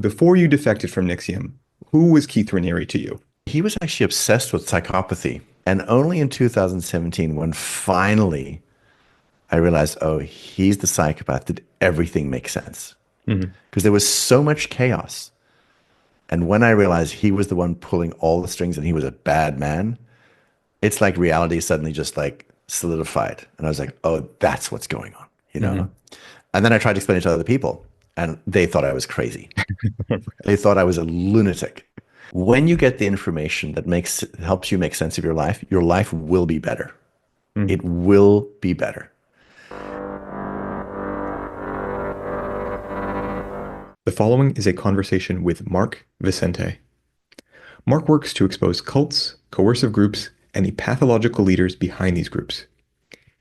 Before you defected from NXIVM, who was Keith Raniere to you? He was actually obsessed with psychopathy. And only in 2017, when finally I realized, oh, he's the psychopath, did everything make sense. Mhm. Because there was so much chaos. And when I realized he was the one pulling all the strings and he was a bad man, it's like reality suddenly just like solidified. And I was like, oh, that's what's going on, you know? Mhm. And then I tried to explain it to other people, and they thought I was crazy. They thought I was a lunatic. When you get the information that helps you make sense of your life will be better. Mhm. It will be better. The following is a conversation with Mark Vicente. Mark works to expose cults, coercive groups, and the pathological leaders behind these groups.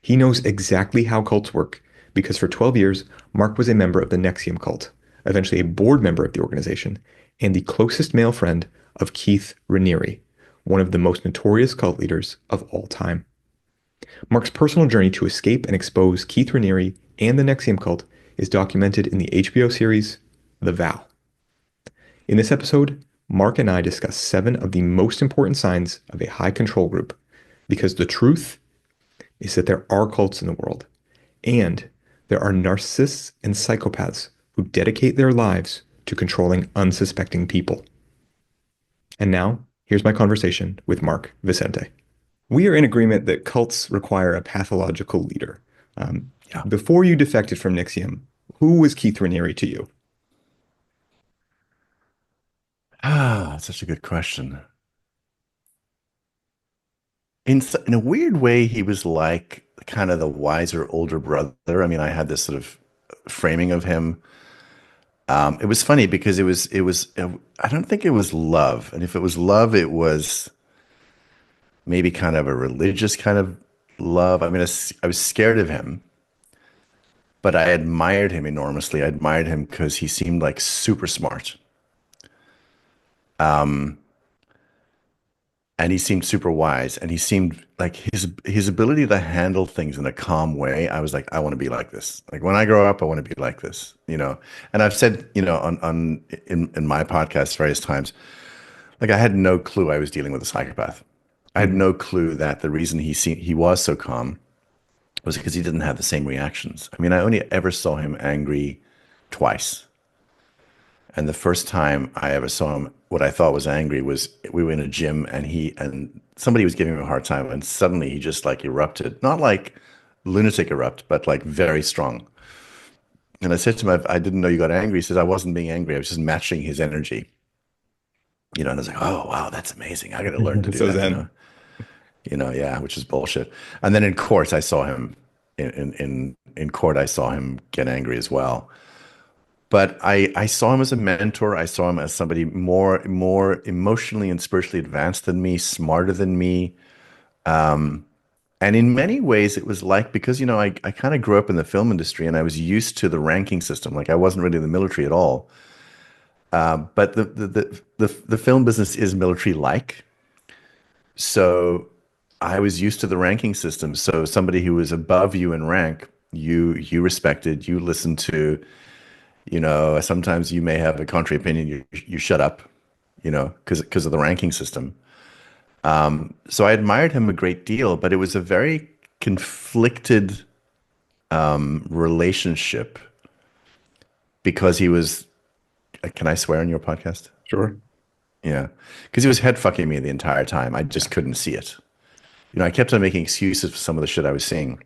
He knows exactly how cults work because for 12 years, Mark was a member of the NXIVM cult, eventually a board member of the organization, and the closest male friend of Keith Raniere, one of the most notorious cult leaders of all time. Mark's personal journey to escape and expose Keith Raniere and the NXIVM cult is documented in the HBO series The Vow. In this episode, Mark and I discuss 7 of the most important signs of a high control group, because the truth is that there are cults in the world, and there are narcissists and psychopaths who dedicate their lives to controlling unsuspecting people. And now, here's my conversation with Mark Vicente. We are in agreement that cults require a pathological leader. Um, Yeah. Before you defected from NXIVM, who was Keith Raniere to you? That's such a good question. In a weird way, he was like kind of the wiser older brother. I mean, I had this sort of framing of him. It was funny because I don't think it was love. And if it was love, it was maybe kind of a religious kind of love. I mean, I was scared of him, but I admired him enormously. I admired him because he seemed like super smart. And he seemed super wise, and he seemed like his ability to handle things in a calm way. I was like, I want to be like this. Like when I grow up, I want to be like this, you know. And I've said, you know, in my podcast various times, like I had no clue I was dealing with a psychopath. I had Mhm. no clue that the reason he was so calm was because he didn't have the same reactions. I mean, I only ever saw him angry twice. And the first time I ever saw him, what I thought was angry was we were in a gym and somebody was giving him a hard time, and suddenly he just like erupted, not like lunatic erupt, but like very strong. And I said to him, I didn't know you got angry. He says, I wasn't being angry. I was just matching his energy, you know. And I was like, oh, wow, that's amazing. I got to learn to do So that, Zen. yeah, which is bullshit. And then in court, I saw him in court, I saw him get angry as well. But I saw him as a mentor. I saw him as somebody more emotionally and spiritually advanced than me, smarter than me. And in many ways, it was like because you know I kind of grew up in the film industry and I was used to the ranking system. Like I wasn't really in the military at all. But the film business is military like. So I was used to the ranking system. So somebody who was above you in rank, you respected, you listened to. You know, sometimes you may have a contrary opinion. You shut up, you know, because of the ranking system. So I admired him a great deal, but it was a very conflicted relationship because he was. Can I swear on your podcast? Sure. Yeah, because he was head fucking me the entire time. I just couldn't see it. You know, I kept on making excuses for some of the shit I was seeing.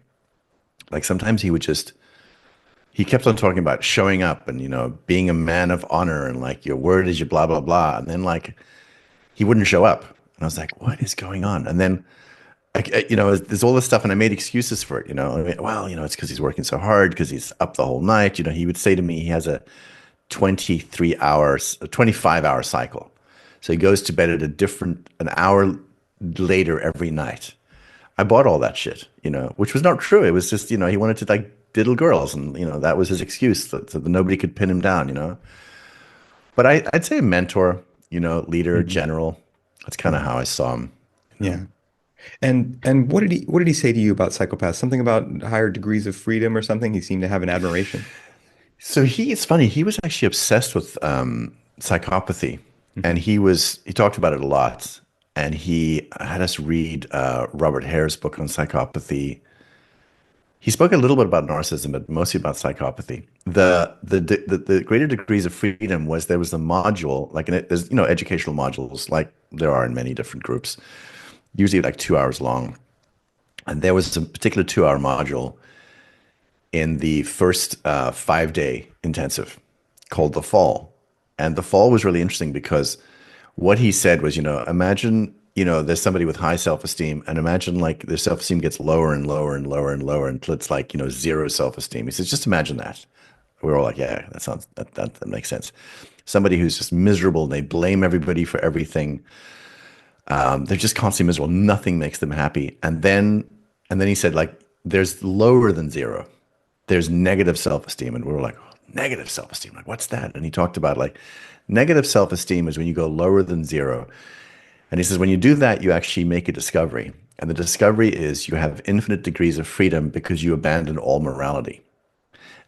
Like sometimes he kept on talking about showing up and you know being a man of honor and like your word is your blah blah blah, and then like he wouldn't show up. And I was like, what is going on? And then, you know, there's all this stuff, and I made excuses for it. You know, I mean, well, you know, it's because he's working so hard, because he's up the whole night. You know, he would say to me, he has a 23 hours, a 25-hour cycle. So he goes to bed at an hour later every night. I bought all that shit, you know, which was not true. It was just, you know, he wanted to like diddle girls, and you know, that was his excuse, so that nobody could pin him down, you know. But I'd say a mentor, you know, leader, Mhm. general. That's kind of Mhm. how I saw him, you know. Yeah. And what did he say to you about psychopaths? Something about higher degrees of freedom or something? He seemed to have an admiration. So it's funny. He was actually obsessed with psychopathy, and Mhm. he talked about it a lot. And he had us read Robert Hare's book on psychopathy. He spoke a little bit about narcissism, but mostly about psychopathy. The greater degrees of freedom was there was a module like there's educational modules like there are in many different groups, usually like 2 hours long, and there was a particular 2 hour module in the first 5 day intensive called The Fall. And The Fall was really interesting because what he said was, imagine, there's somebody with high self-esteem and imagine like their self-esteem gets lower and lower and lower and lower until it's like, zero self-esteem. He says, just imagine that. We're all like, yeah, that makes sense. Somebody who's just miserable and they blame everybody for everything. They're just constantly miserable. Nothing makes them happy. And then he said, like, there's lower than zero. There's negative self-esteem. And we were like, oh, negative self-esteem. Like, what's that? And he talked about like negative self-esteem is when you go lower than zero. And he says, when you do that, you actually make a discovery. And the discovery is you have infinite degrees of freedom because you abandon all morality.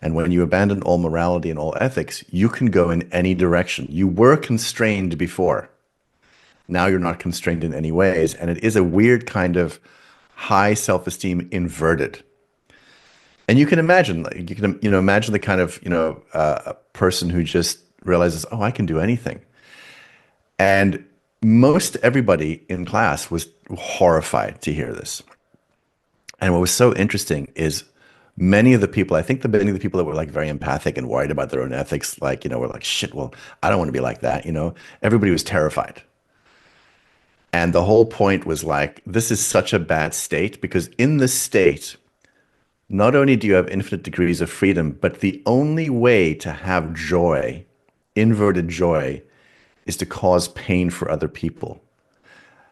And when you abandon all morality and all ethics, you can go in any direction. You were constrained before. Now you're not constrained in any ways. And it is a weird kind of high self-esteem inverted. And you can imagine, like, imagine the kind of, a person who just realizes, oh, I can do anything. And most everybody in class was horrified to hear this. And what was so interesting is many of the people, I think many of the people that were like very empathic and worried about their own ethics, like, were like, shit, well, I don't want to be like that. Everybody was terrified. And the whole point was like, this is such a bad state because in this state, not only do you have infinite degrees of freedom, but the only way to have joy, inverted joy, is to cause pain for other people.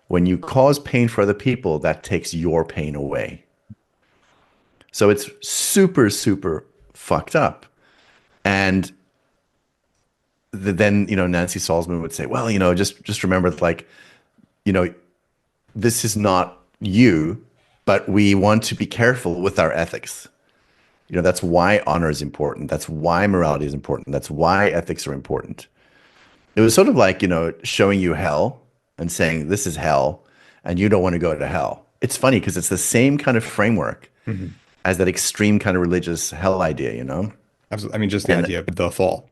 When you cause pain for other people, that takes your pain away. So it's super, super fucked up. And then, Nancy Salzman would say, well, just remember, like, you know, this is not you, but we want to be careful with our ethics. That's why honor is important. That's why morality is important. That's why ethics are important. It was sort of like, showing you hell and saying, this is hell, and you don't want to go to hell. It's funny because it's the same kind of framework Mhm. as that extreme kind of religious hell idea. Absolutely. I mean, just the And idea of the fall.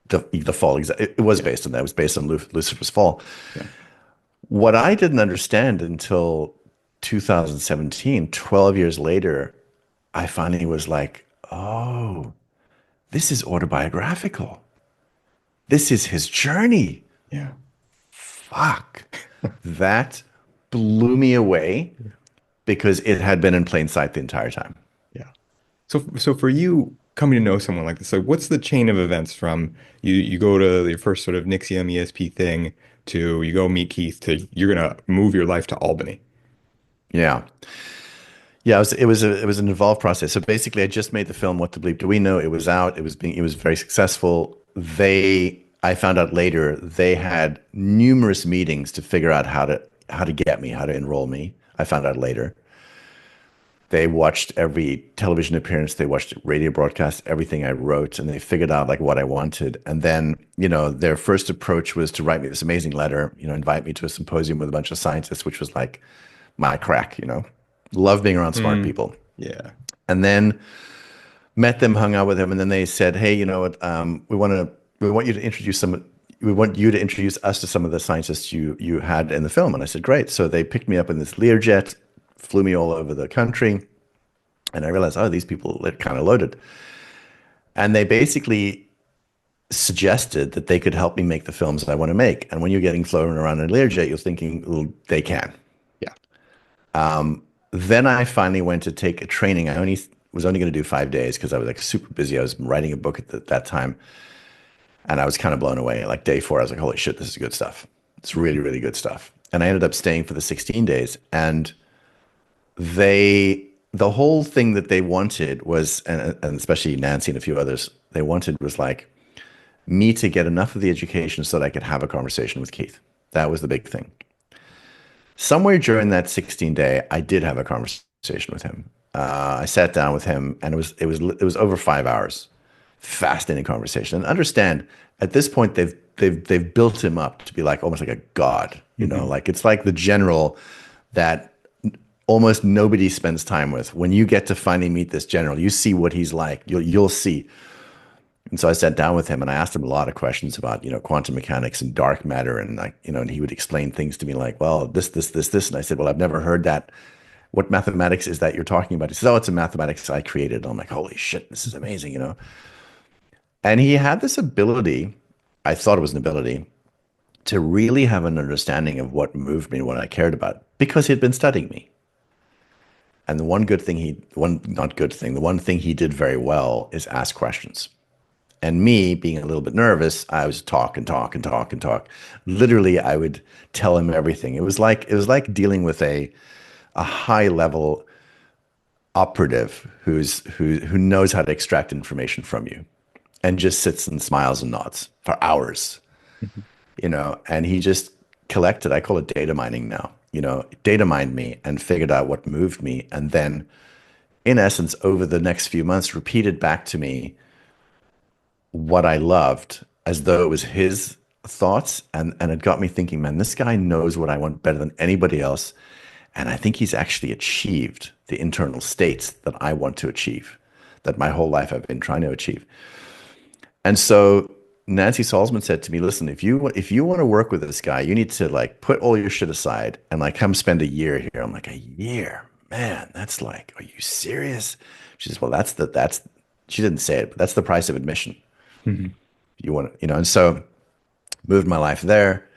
the fall, it was Yeah. based on that. It was based on Lucifer's fall. Yeah. What I didn't understand until 2017, 12 years later, I finally was like, oh, this is autobiographical. This is his journey. Yeah. Fuck. That blew me away because it had been in plain sight the entire time. Yeah. So for you coming to know someone like this, like what's the chain of events from you go to your first sort of NXIVM ESP thing to you go meet Keith to you're gonna move your life to Albany. Yeah. Yeah, it was an involved process. So basically I just made the film What to Bleep Do We Know? It was out. It was very successful. I found out later they had numerous meetings to figure out how to get me, how to enroll me. I found out later. They watched every television appearance, they watched radio broadcasts, everything I wrote, and they figured out like what I wanted. And then, their first approach was to write me this amazing letter, invite me to a symposium with a bunch of scientists, which was like my crack. Love being around smart Mm, people. yeah. And then met them, hung out with them, and then they said, "Hey, you know what? We want you to introduce some. We want you to introduce us to some of the scientists you had in the film." And I said, "Great." So they picked me up in this Learjet, flew me all over the country, and I realized, oh, these people are kind of loaded. And they basically suggested that they could help me make the films I want to make. And when you're getting flown around in a Learjet, you're thinking, well, they can. Yeah. Then I finally went to take a training. Was only going to do 5 days because I was like super busy. I was writing a book at that time, and I was kind of blown away. Like day 4, I was like, "Holy shit, this is good stuff! It's really, really good stuff." And I ended up staying for the 16 days. And the whole thing that they wanted was, and especially Nancy and a few others, they wanted was like me to get enough of the education so that I could have a conversation with Keith. That was the big thing. Somewhere during that 16-day, I did have a conversation with him. I sat down with him, and it was over 5 hours. Fascinating conversation. And understand, at this point, they've built him up to be like almost like a god. Hmm. Like it's like the general that almost nobody spends time with. When you get to finally meet this general, you see what he's like. You'll see. And so I sat down with him and I asked him a lot of questions about, quantum mechanics and dark matter. And like, and he would explain things to me like, well, this. And I said, well, I've never heard that. What mathematics is that you're talking about? He says, oh, it's a mathematics I created. And I'm like, holy shit, this is amazing. And he had this ability, I thought it was an ability, to really have an understanding of what moved me and what I cared about because he'd been studying me. And the one good thing the one thing he did very well is ask questions. And me being a little bit nervous, I was talk and talk and talk and talk. Literally, I would tell him everything. It was like dealing with a high level operative who knows how to extract information from you and just sits and smiles and nods for hours, and he just collected, I call it data mining now, data mined me and figured out what moved me. And then in essence, over the next few months, repeated back to me what I loved as though it was his thoughts. And it got me thinking, man, this guy knows what I want better than anybody else. And I think he's actually achieved the internal states that I want to achieve, that my whole life I've been trying to achieve. And so Nancy Salzman said to me, listen, if you want to work with this guy, you need to like put all your shit aside and like come spend a year here. I'm like, a year? Man, that's like, are you serious? She says, well, she didn't say it, but that's the price of admission. Hmm. You want to, and so moved my life there.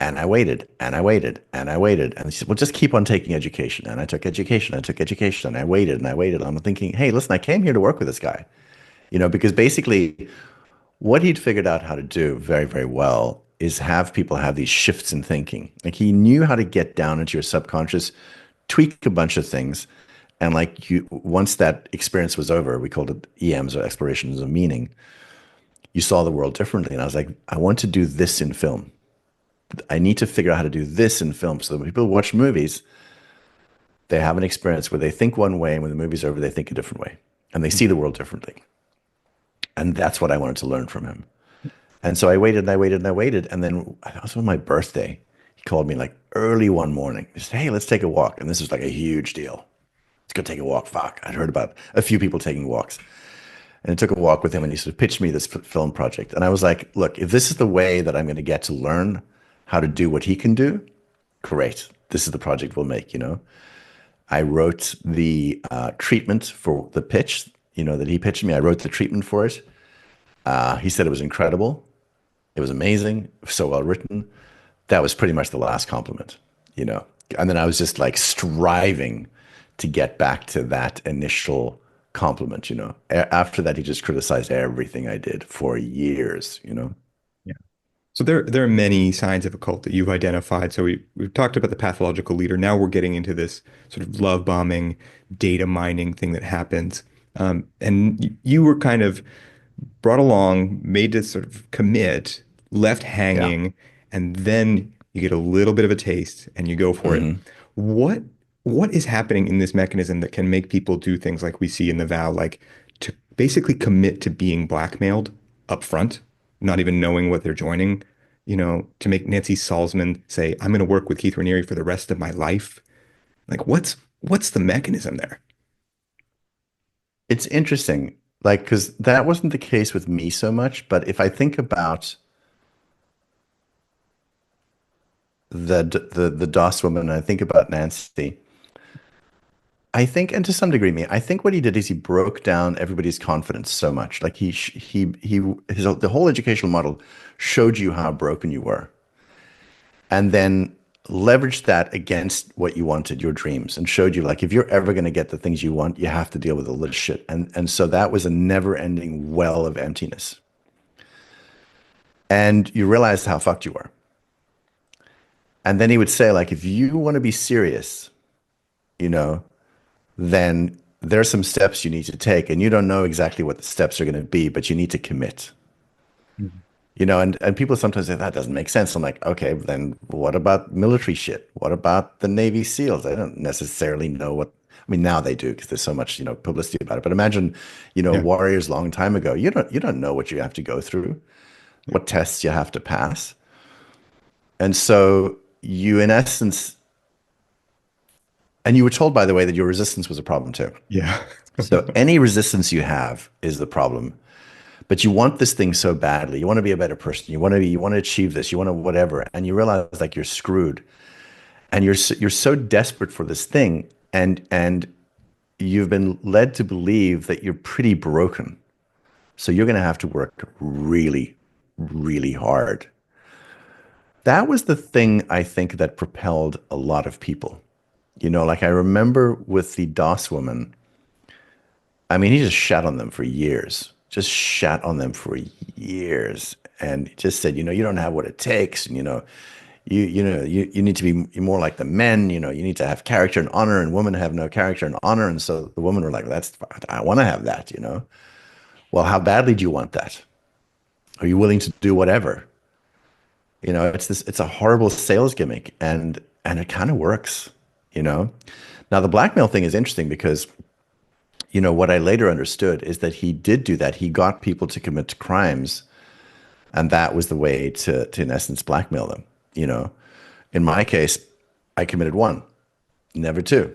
And I waited and I waited and I waited. And she said, well, just keep on taking education. And I took education. I took education and I waited and I waited. And I'm thinking, hey, listen, I came here to work with this guy, because basically what he'd figured out how to do very, very well is have people have these shifts in thinking. Like he knew how to get down into your subconscious, tweak a bunch of things. And like once that experience was over, we called it EMs or explorations of meaning, you saw the world differently. And I was like, I want to do this in film. I need to figure out how to do this in film so that when people watch movies, they have an experience where they think one way and when the movie's over, they think a different way and they see the world differently. And that's what I wanted to learn from him. And so I waited and I waited and I waited. And then it was on my birthday. He called me like early one morning. He said, hey, let's take a walk. And this was like a huge deal. Let's go take a walk. Fuck. I'd heard about a few people taking walks. And I took a walk with him and he sort of pitched me this film project. And I was like, look, if this is the way that I'm going to get to learn how to do what he can do, great. This is the project we'll make, I wrote the treatment for the pitch, that he pitched me. I wrote the treatment for it. He said it was incredible. It was amazing. So well written. That was pretty much the last compliment, And then I was just like striving to get back to that initial compliment, After that, he just criticized everything I did for years. Yeah. So there are many signs of a cult that you've identified. So we've talked about the pathological leader. Now we're getting into this sort of love bombing, data mining thing that happens. And you were kind of brought along, made to sort of commit, left Yeah. hanging, and then you get a little bit of a taste and you go for it. Hmm. What what is happening in this mechanism that can make people do things like we see in the vow, like to basically commit to being blackmailed up front, not even knowing what they're joining, to make Nancy Salzman say, I'm going to work with Keith Raniere for the rest of my life. Like what's the mechanism there? It's interesting, like, because that wasn't the case with me so much. But if I think about the DOS woman, and I think about Nancy, I think, and to some degree, me, I think what he did is he broke down everybody's confidence so much. Like the whole educational model showed you how broken you were, and then leveraged that against what you wanted, your dreams, and showed you like if you're ever going to get the things you want, you have to deal with a little shit. And so that was a never-ending well of emptiness. And you realized how fucked you were. And then he would say, like, if you want to be serious, you know, then there's some steps you need to take, and you don't know exactly what the steps are going to be, but you need to commit. Mhm. And people sometimes say that doesn't make sense. I'm like, okay, then what about military shit? What about the Navy SEALs? I don't necessarily know what I mean, now they do because there's so much, publicity about it. But imagine, Yeah. warriors long time ago. You don't know what you have to go through, what tests you have to pass. And so you, in essence, and you were told, by the way, that your resistance was a problem too. Yeah. So any resistance you have is the problem. But you want this thing so badly. You want to be a better person. You want to achieve this. You want to whatever. And you realize like you're screwed. And you're so desperate for this thing, and you've been led to believe that you're pretty broken. So you're going to have to work really, really hard. That was the thing I think that propelled a lot of people. Like I remember with the DOS woman, I mean, he just shat on them for years, just shat on them for years, and just said, you don't have what it takes, and you need to be more like the men, you need to have character and honor, and women have no character and honor. And so the women were like, I want to have that. Well, how badly do you want that? Are you willing to do whatever? It's a horrible sales gimmick, and it kind of works, Now the blackmail thing is interesting because, what I later understood is that he did do that. He got people to commit crimes, and that was the way to in essence blackmail them. In my case, I committed one, never two.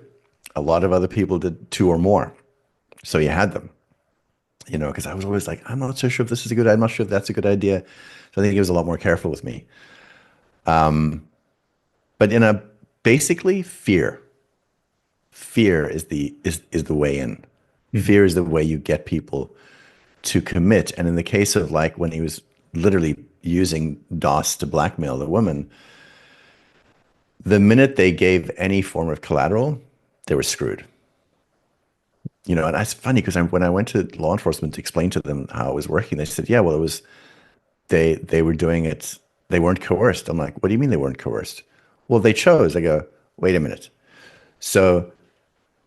A lot of other people did two or more. So you had them, because I was always like, I'm not so sure if this is a good idea. I'm not sure if that's a good idea. So I think he was a lot more careful with me. But basically fear. Fear is the way in. Fear is the way you get people to commit. And in the case of like when he was literally using DOS to blackmail the woman, the minute they gave any form of collateral, they were screwed. And it's funny because when I went to law enforcement to explain to them how it was working, they said, yeah, well, it was, they were doing it, they weren't coerced. I'm like, what do you mean they weren't coerced? Well, they chose. I go, wait a minute. So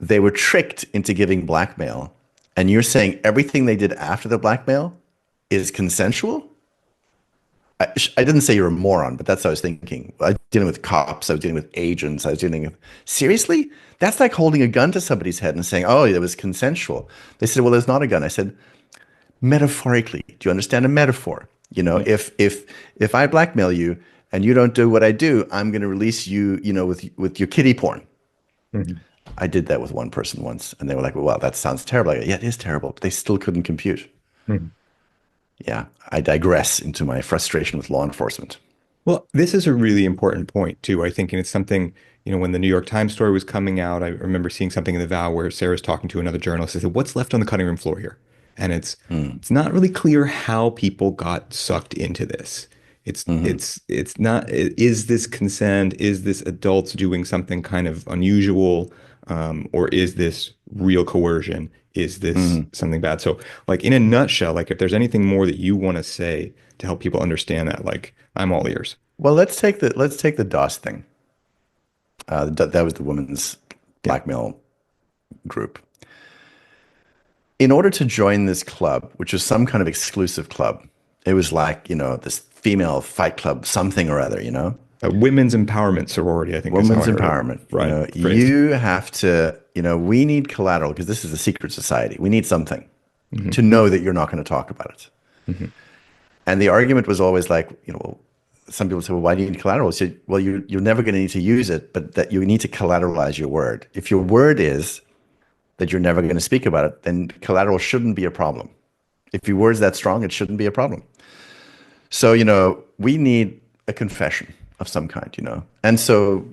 they were tricked into giving blackmail, and you're saying everything they did after the blackmail is consensual? I didn't say you're a moron, but that's what I was thinking. I was dealing with cops. I was dealing with agents. I was dealing with, seriously? That's like holding a gun to somebody's head and saying, oh, it was consensual. They said, well, there's not a gun. I said, metaphorically, do you understand a metaphor? If I blackmail you and you don't do what I do, I'm going to release you, with your kiddie porn. Mhm. I did that with one person once, and they were like, well, that sounds terrible. I go, yeah, it is terrible, but they still couldn't compute. Mhm. Yeah, I digress into my frustration with law enforcement. Well, this is a really important point too, I think, and it's something, when the New York Times story was coming out, I remember seeing something in the Vow where Sarah's talking to another journalist. I said, "What's left on the cutting room floor here?" And Mm. it's not really clear how people got sucked into this. Hmm. It's not, is this consent? Is this adults doing something kind of unusual? Or is this real coercion? Is this Hmm. something bad? So, like in a nutshell, like if there's anything more that you want to say to help people understand that, like I'm all ears. Well, let's take the DOS thing. That was the women's Yeah. blackmail group. In order to join this club, which was some kind of exclusive club, it was like, this female fight club, something or other. Women's empowerment sorority, I think is how I Women's heard it. empowerment. Right. Phrased. You have to, we need collateral because this is a secret society. We need something Hmm. to know that you're not going to talk about it. Hmm. And the argument was always like, well, some people say, well, why do you need collateral? I said, well, you're never going to need to use it, but that you need to collateralize your word. If your word is that you're never going to speak about it, then collateral shouldn't be a problem. If your word's that strong, it shouldn't be a problem. So, we need a confession of some kind. And so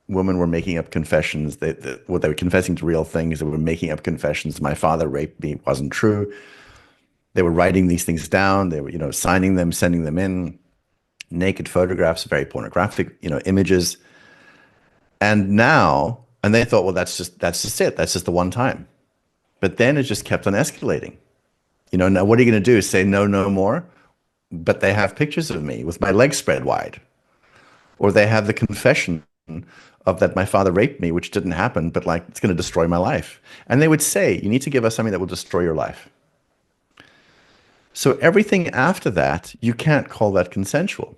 women were making up confessions. They were confessing to real things. They were making up confessions. My father raped me. It wasn't true. They were writing these things down. They were, signing them, sending them in, naked photographs, very pornographic, images. And they thought, well, that's just it. That's just the one time. But then it just kept on escalating. Now what are you going to do? Say no, no more? But they have pictures of me with my legs spread wide. Or they have the confession of that my father raped me, which didn't happen, but like it's going to destroy my life. And they would say, you need to give us something that will destroy your life. So everything after that, you can't call that consensual.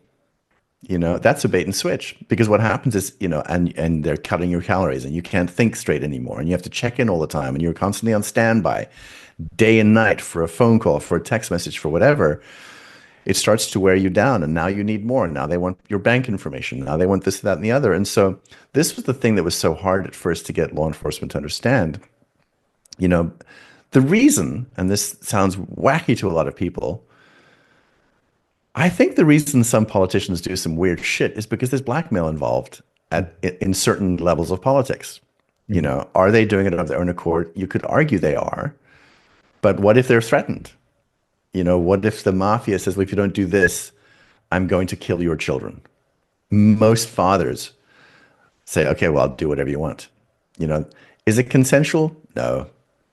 That's a bait and switch, because what happens is, and they're cutting your calories and you can't think straight anymore and you have to check in all the time and you're constantly on standby day and night for a phone call, for a text message, for whatever. It starts to wear you down, and now you need more. Now they want your bank information. Now they want this, that, and the other. And so this was the thing that was so hard at first to get law enforcement to understand. You know, the reason, and this sounds wacky to a lot of people, I think the reason some politicians do some weird shit is because there's blackmail involved in certain levels of politics. Are they doing it of their own accord? You could argue they are, but what if they're threatened? What if the mafia says, well, if you don't do this, I'm going to kill your children? Most fathers say, okay, well, I'll do whatever you want. Is it consensual? No,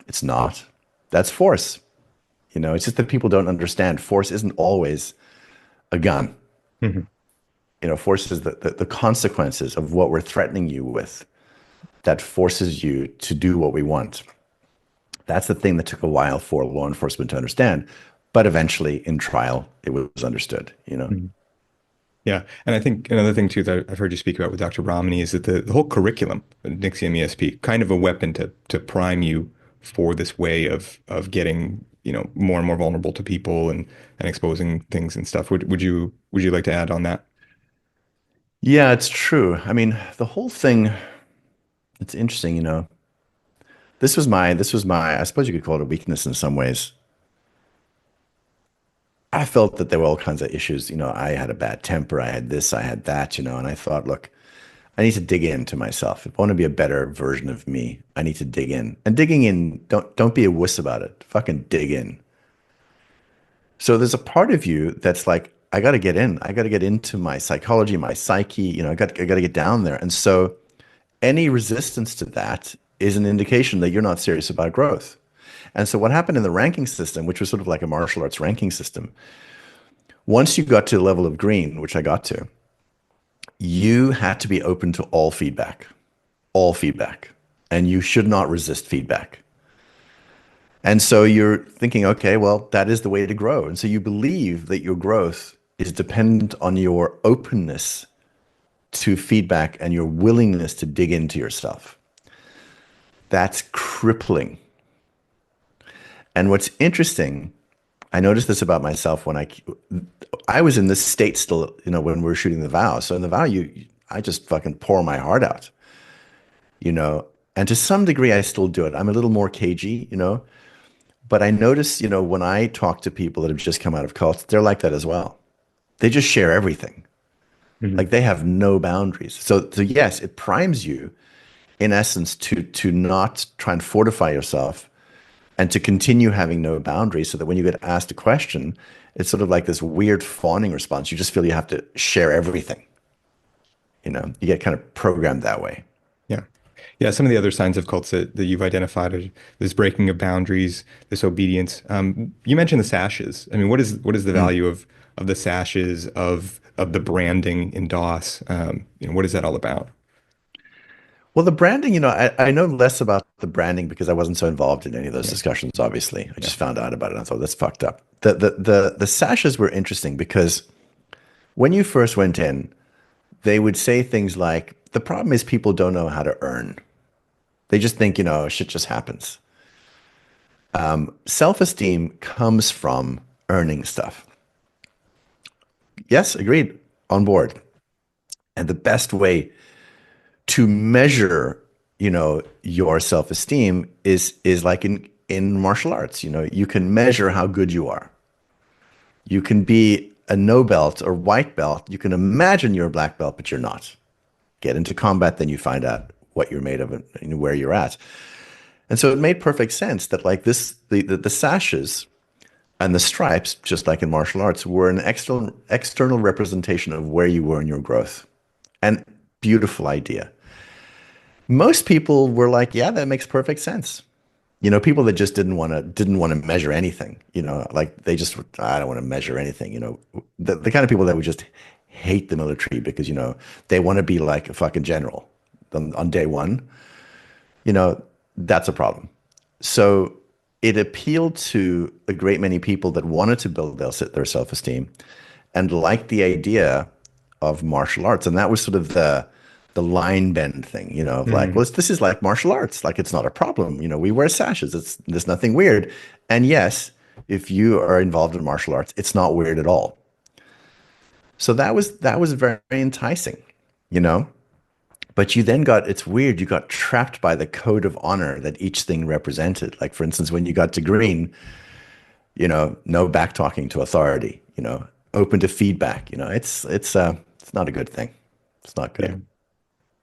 it's not. That's force. It's just that people don't understand. Force isn't always a gun. Force is the consequences of what we're threatening you with that forces you to do what we want. That's the thing that took a while for law enforcement to understand. But eventually, in trial, it was understood. Yeah. And I think another thing too that I've heard you speak about with Dr. Romney is that the whole curriculum at NXIVM ESP, kind of a weapon to prime you for this way of getting, more and more vulnerable to people and exposing things and stuff. Would you like to add on that? Yeah, it's true. I mean, the whole thing, it's interesting, I suppose you could call it a weakness in some ways. I felt that there were all kinds of issues. I had a bad temper. I had this, I had that, and I thought, look, I need to dig into myself. If I want to be a better version of me, I need to dig in. And digging in, don't be a wuss about it. Fucking dig in. So there's a part of you that's like, I got to get in. I got to get into my psychology, my psyche. I got to get down there. And so any resistance to that is an indication that you're not serious about growth. And so what happened in the ranking system, which was sort of like a martial arts ranking system, once you got to the level of green, which I got to, you had to be open to all feedback, and you should not resist feedback. And so you're thinking, okay, well, that is the way to grow. And so you believe that your growth is dependent on your openness to feedback and your willingness to dig into yourself. That's crippling. And what's interesting, I noticed this about myself when I was in this state still, when we were shooting the vow. So in the vow, I just fucking pour my heart out, and to some degree I still do it. I'm a little more cagey, but I notice, when I talk to people that have just come out of cults, they're like that as well. They just share everything. Like they have no boundaries. So yes, it primes you in essence to not try and fortify yourself and to continue having no boundaries, so that when you get asked a question, it's sort of like this weird fawning response. You just feel you have to share everything. You get kind of programmed that way. Yeah. Yeah. Some of the other signs of cults that you've identified are this breaking of boundaries, this obedience. You mentioned the sashes. I mean, what is the value of the sashes, of the branding in DOS? What is that all about? Well, the branding, I know less about the branding because I wasn't so involved in any of those discussions, obviously. I just found out about it and I thought, that's fucked up. The sashes were interesting because when you first went in, they would say things like, the problem is people don't know how to earn. They just think, shit just happens. Self-esteem comes from earning stuff. Yes, agreed, on board. And the best way to measure, your self-esteem is like in martial arts. You can measure how good you are. You can be a no belt or white belt. You can imagine you're a black belt, but you're not. Get into combat, then you find out what you're made of and where you're at. And so it made perfect sense that like the sashes and the stripes, just like in martial arts, were an external representation of where you were in your growth. And beautiful idea. Most people were like, yeah, that makes perfect sense. People that just didn't want to measure anything, like I don't want to measure anything, the kind of people that would just hate the military because, they want to be like a fucking general on day one, that's a problem. So it appealed to a great many people that wanted to build their self-esteem and liked the idea of martial arts. And that was sort of the line bend thing, of like, Hmm. well, this is like martial arts. Like, it's not a problem. We wear sashes. There's nothing weird. And yes, if you are involved in martial arts, it's not weird at all. So that was very enticing, you know. But you then it's weird, you got trapped by the code of honor that each thing represented. Like, for instance, when you got to green, no back talking to authority, open to feedback. It's not a good thing. It's not good. Yeah.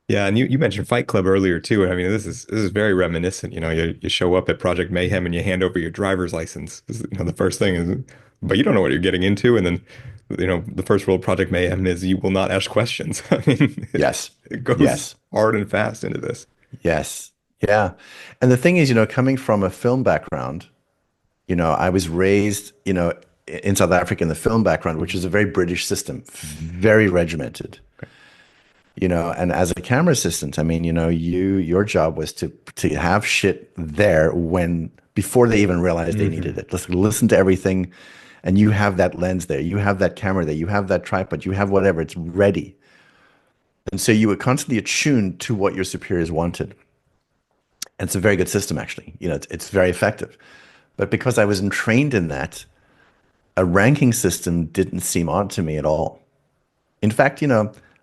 Yeah, and you mentioned Fight Club earlier too. I mean, this is very reminiscent. You show up at Project Mayhem and you hand over your driver's license. The first thing is, but you don't know what you're getting into, and then the first rule of Project Mayhem is you will not ask questions. I mean, Yes. it goes Yes. hard and fast into this. Yes. Yeah. And the thing is, coming from a film background, I was raised, in South Africa in the film background, which is a very British system, very regimented. And as a camera assistant, I mean, your job was to have shit there before they even realized they Hmm. needed it. Listen to everything, and you have that lens there, you have that camera there, you have that tripod, you have whatever, it's ready. And so you were constantly attuned to what your superiors wanted. And it's a very good system, actually. It's very effective. But because I wasn't trained in that, a ranking system didn't seem odd to me at all. In fact,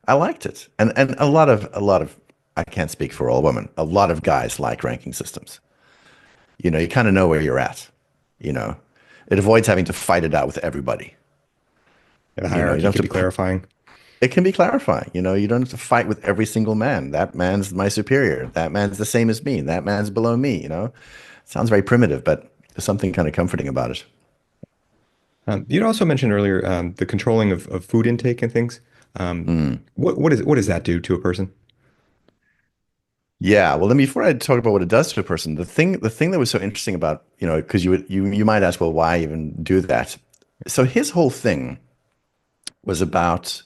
I liked it. And a lot of I can't speak for all women. A lot of guys like ranking systems. You kind of know where you're at, you know. It avoids having to fight it out with everybody. The You hierarchy don't can have be to clarifying. it can be clarifying, you don't have to fight with every single man. That man's my superior. That man's the same as me. That man's below me. Sounds very primitive, but there's something kind of comforting about it. You'd also mentioned earlier the controlling of food intake and things. Mm. What does that do to a person? Yeah, well, then before I talk about what it does to a person, the thing that was so interesting about, because you might ask, well, why even do that? So his whole thing was about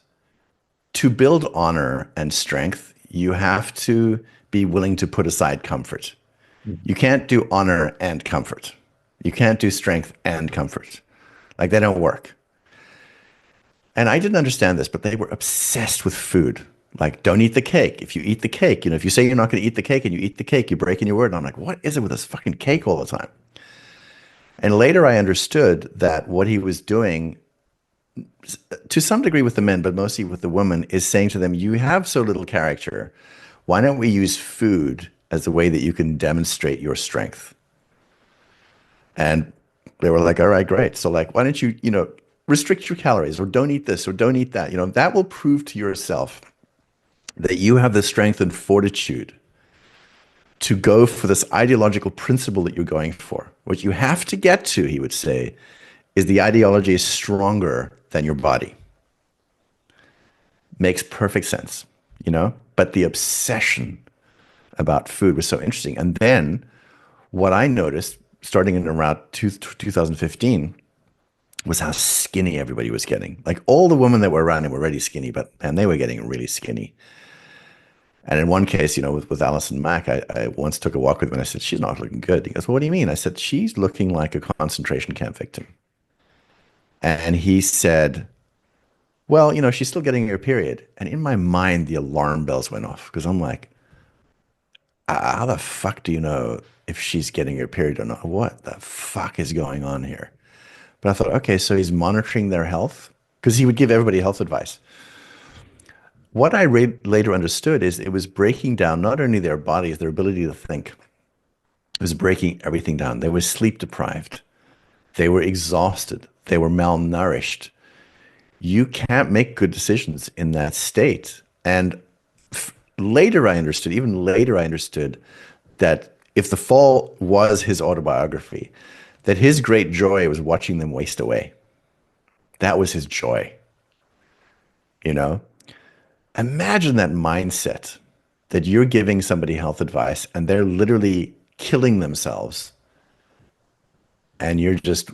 to build honor and strength, you have to be willing to put aside comfort. You can't do honor and comfort. You can't do strength and comfort. Like, they don't work. And I didn't understand this, but they were obsessed with food. Like, don't eat the cake. If you eat the cake, if you say you're not going to eat the cake and you eat the cake, you're breaking your word. And I'm like, what is it with this fucking cake all the time? And later I understood that what he was doing, to some degree with the men, but mostly with the women, is saying to them, you have so little character. Why don't we use food as a way that you can demonstrate your strength? And they were like, all right, great. So, like, why don't you, restrict your calories, or don't eat this or don't eat that? That will prove to yourself that you have the strength and fortitude to go for this ideological principle that you're going for. What you have to get to, he would say, is the ideology is stronger than your body. Makes perfect sense. But the obsession about food was so interesting. And then what I noticed starting in around 2015 was how skinny everybody was getting. Like, all the women that were around him were already skinny, but and they were getting really skinny. And in one case, with Alison Mack, I once took a walk with him and I said, she's not looking good. He goes, well, what do you mean? I said, she's looking like a concentration camp victim. And he said, well, she's still getting her period. And in my mind, the alarm bells went off, because I'm like, how the fuck do you know if she's getting her period or not? What the fuck is going on here? But I thought, okay, so he's monitoring their health, because he would give everybody health advice. What I later understood is it was breaking down not only their bodies, their ability to think. It was breaking everything down. They were sleep deprived. They were exhausted. They were malnourished. You can't make good decisions in that state. And even later I understood that if The Fall was his autobiography, that his great joy was watching them waste away. That was his joy. You know? Imagine that mindset, that you're giving somebody health advice and they're literally killing themselves. And you're just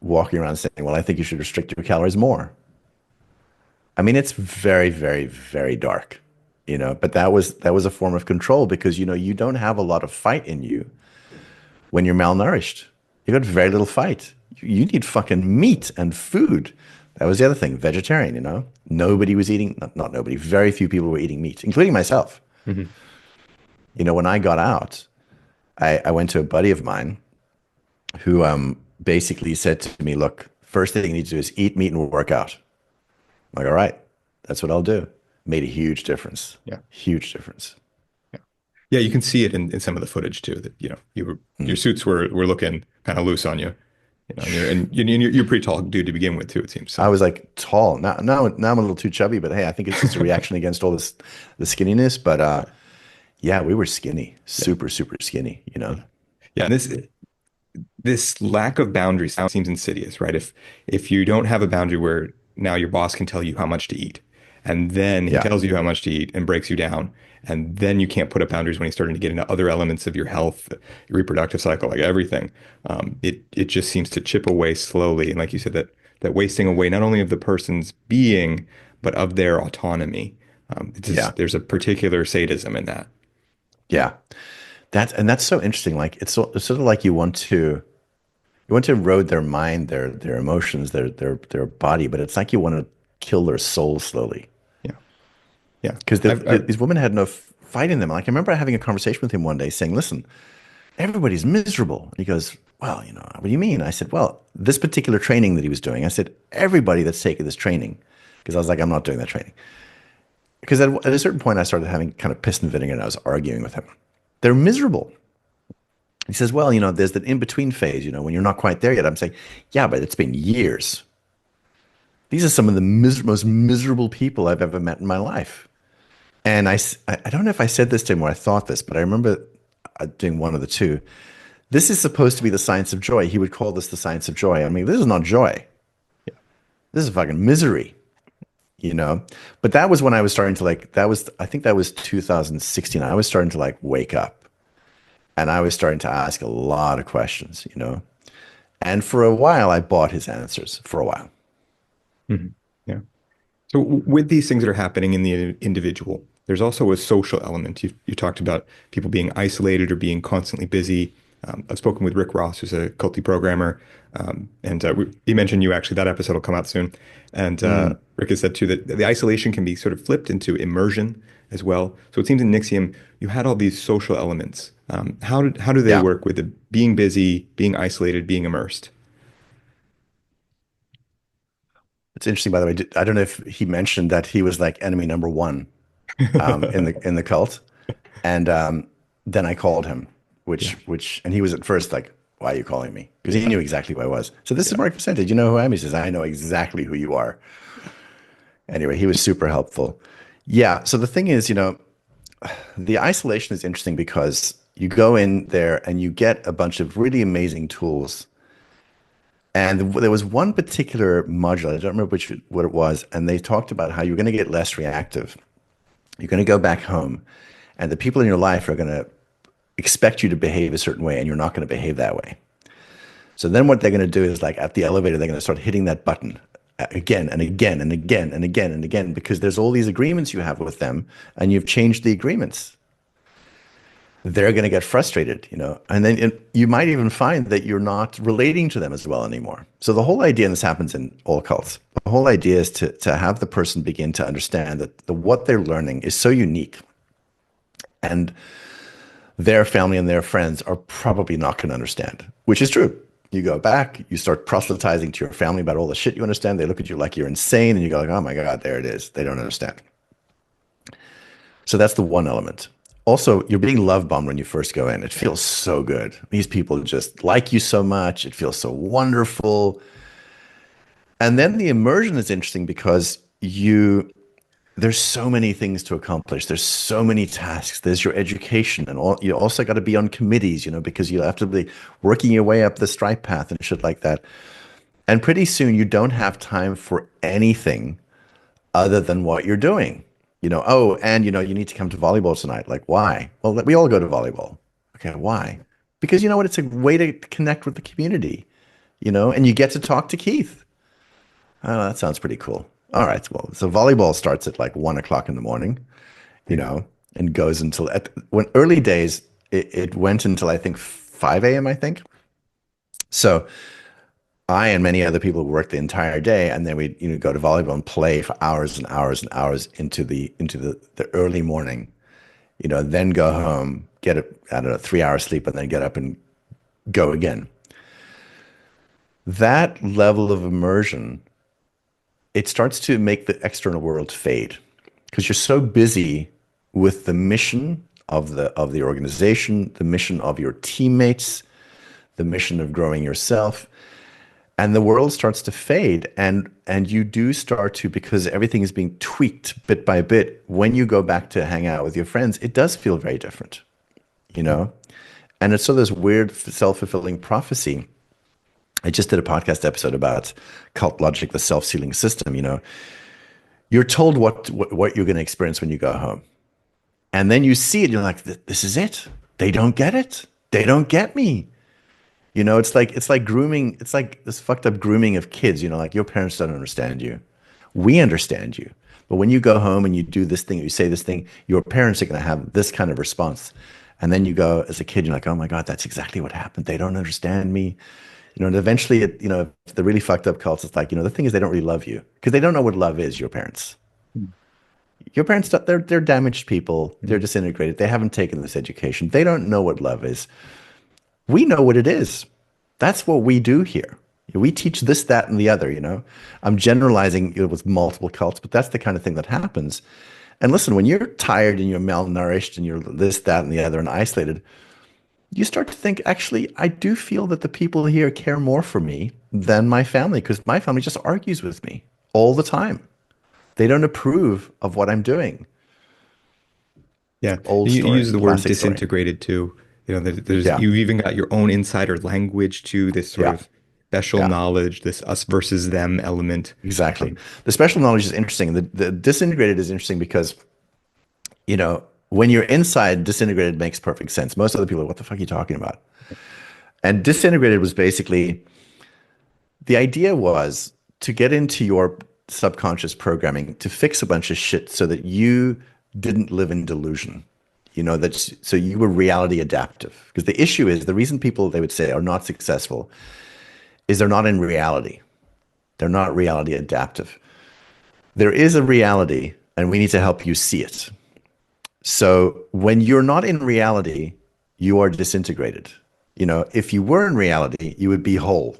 walking around saying, well, I think you should restrict your calories more. I mean, it's very, very, very dark. But that was a form of control, because, you don't have a lot of fight in you when you're malnourished. You got very little fight. You need fucking meat and food. That was the other thing, vegetarian. Nobody was eating, not nobody, very few people were eating meat, including myself. Hmm. When I got out, I went to a buddy of mine who basically said to me, look, first thing you need to do is eat meat and work out. I'm like, all right, that's what I'll do. Made a huge difference. Yeah. Huge difference. Yeah. Yeah. You can see it in some of the footage too, that, your suits were looking kind of loose on you, you're a pretty tall dude to begin with too, it seems. I So was like tall. Now I'm a little too chubby, but hey, I think it's just a reaction against all the skinniness. But yeah. yeah, we were skinny, Yeah. super, super skinny, Yeah. Yeah. And this lack of boundaries seems insidious, right? If you don't have a boundary where now your boss can tell you how much to eat, and then he Yeah. tells you how much to eat and breaks you down, and then you can't put up boundaries when he's starting to get into other elements of your health, your reproductive cycle, like everything. It just seems to chip away slowly, and like you said, that wasting away not only of the person's being, but of their autonomy. Yeah. There's a particular sadism in that. Yeah. That's so interesting. Like it's sort of like you want to erode their mind, their emotions, their body, but it's like you want to kill their soul slowly. Yeah, yeah. Because I've these women had no fight in them. Like I remember having a conversation with him one day saying, listen, everybody's miserable. And he goes, well, what do you mean? I said, well, this particular training that he was doing, I said, everybody that's taken this training, because I was like, I'm not doing that training. Because at a certain point, I started having kind of piss and vinegar and I was arguing with him. They're miserable. He says, well, there's that in-between phase, when you're not quite there yet. I'm saying, yeah, but it's been years. These are some of the most miserable people I've ever met in my life. And I don't know if I said this to him or I thought this, but I remember doing one of the two. This is supposed to be the science of joy. He would call this the science of joy. I mean, this is not joy. This is fucking misery, But that was when I was starting to I think that was 2016. I was starting to wake up. And I was starting to ask a lot of questions, And for a while, I bought his answers for a while. Mhm. Yeah. So with these things that are happening in the individual, there's also a social element. You talked about people being isolated or being constantly busy. I've spoken with Rick Ross, who's a culty programmer, and he mentioned you actually. That episode will come out soon. And Rick has said too that the isolation can be sort of flipped into immersion as well. So it seems in NXIVM you had all these social elements. How do they Yeah. work with the being busy, being isolated, being immersed? It's interesting, by the way. I don't know if he mentioned that he was like enemy number one in the cult. And then I called him, Yeah. and he was at first like, why are you calling me? Because he knew exactly who I was. So this is Yeah. Mark Vicente. Do you know who I am? He says, I know exactly who you are. Anyway, he was super helpful. Yeah. So the thing is, the isolation is interesting because you go in there and you get a bunch of really amazing tools. And there was one particular module, I don't remember what it was, and they talked about how you're going to get less reactive. You're going to go back home, and the people in your life are going to expect you to behave a certain way, and you're not going to behave that way. So then what they're going to do is like at the elevator, they're going to start hitting that button again and again and again and again and again, because there's all these agreements you have with them, and you've changed the agreements. They're going to get frustrated, and then you might even find that you're not relating to them as well anymore. So the whole idea, and this happens in all cults, the whole idea is to have the person begin to understand that what they're learning is so unique, and their family and their friends are probably not going to understand, which is true. You go back, you start proselytizing to your family about all the shit you understand. They look at you like you're insane, and you go like, oh my God, there it is. They don't understand. So that's the one element. Also, you're being love bombed when you first go in. It feels so good. These people just like you so much. It feels so wonderful. And then the immersion is interesting because there's so many things to accomplish. There's so many tasks. There's your education, and you also got to be on committees, because you have to be working your way up the stripe path and shit like that. And pretty soon you don't have time for anything other than what you're doing. Oh, and you need to come to volleyball tonight. Like, why? Well, we all go to volleyball. Okay, why? Because you know what? It's a way to connect with the community, and you get to talk to Keith. Oh, that sounds pretty cool. All right, well, so volleyball starts at like 1 o'clock in the morning, and goes until when early days, it went until I think 5 a.m. I think. So I and many other people would work the entire day, and then we'd go to volleyball and play for hours and hours and hours into the early morning. Then go home, get a I don't know 3 hours sleep, and then get up and go again. That level of immersion, it starts to make the external world fade because you're so busy with the mission of the organization, the mission of your teammates, the mission of growing yourself, and the world starts to fade, and you do start to, because everything is being tweaked bit by bit. When you go back to hang out with your friends, it does feel very different, you know. And it's so this weird self-fulfilling prophecy. I just did a podcast episode about cult logic, the self-sealing system. You're told what you're going to experience when you go home, and then you see it. You're like, this is it. They don't get it. They don't get me. It's like grooming. It's like this fucked up grooming of kids. Like your parents don't understand you. We understand you. But when you go home and you do this thing, you say this thing, your parents are going to have this kind of response. And then you go as a kid, you're like, oh my God, that's exactly what happened. They don't understand me. And eventually, the really fucked up cults, it's like, the thing is they don't really love you because they don't know what love is, your parents. Your parents, they're damaged people. They're disintegrated. They haven't taken this education. They don't know what love is. We know what it is. That's what we do here. We teach this, that, and the other. I'm generalizing with multiple cults, but that's the kind of thing that happens. And listen, when you're tired and you're malnourished and you're this, that, and the other and isolated, you start to think, actually, I do feel that the people here care more for me than my family because my family just argues with me all the time. They don't approve of what I'm doing. Yeah, Old you story, use the word classic story. disintegrated too. There's Yeah, you've even got your own insider language too. This sort yeah, of special yeah. knowledge, this us versus them element. Exactly. Um, The special knowledge is interesting. The disintegrated is interesting because, when you're inside, disintegrated makes perfect sense. Most other people are, what the fuck are you talking about? And disintegrated was basically, the idea was to get into your subconscious programming to fix a bunch of shit so that you didn't live in delusion. So you were reality adaptive. Because the issue is the reason people, they would say, are not successful is they're not in reality. They're not reality adaptive. There is a reality, and we need to help you see it. So when you're not in reality, you are disintegrated. If you were in reality, you would be whole,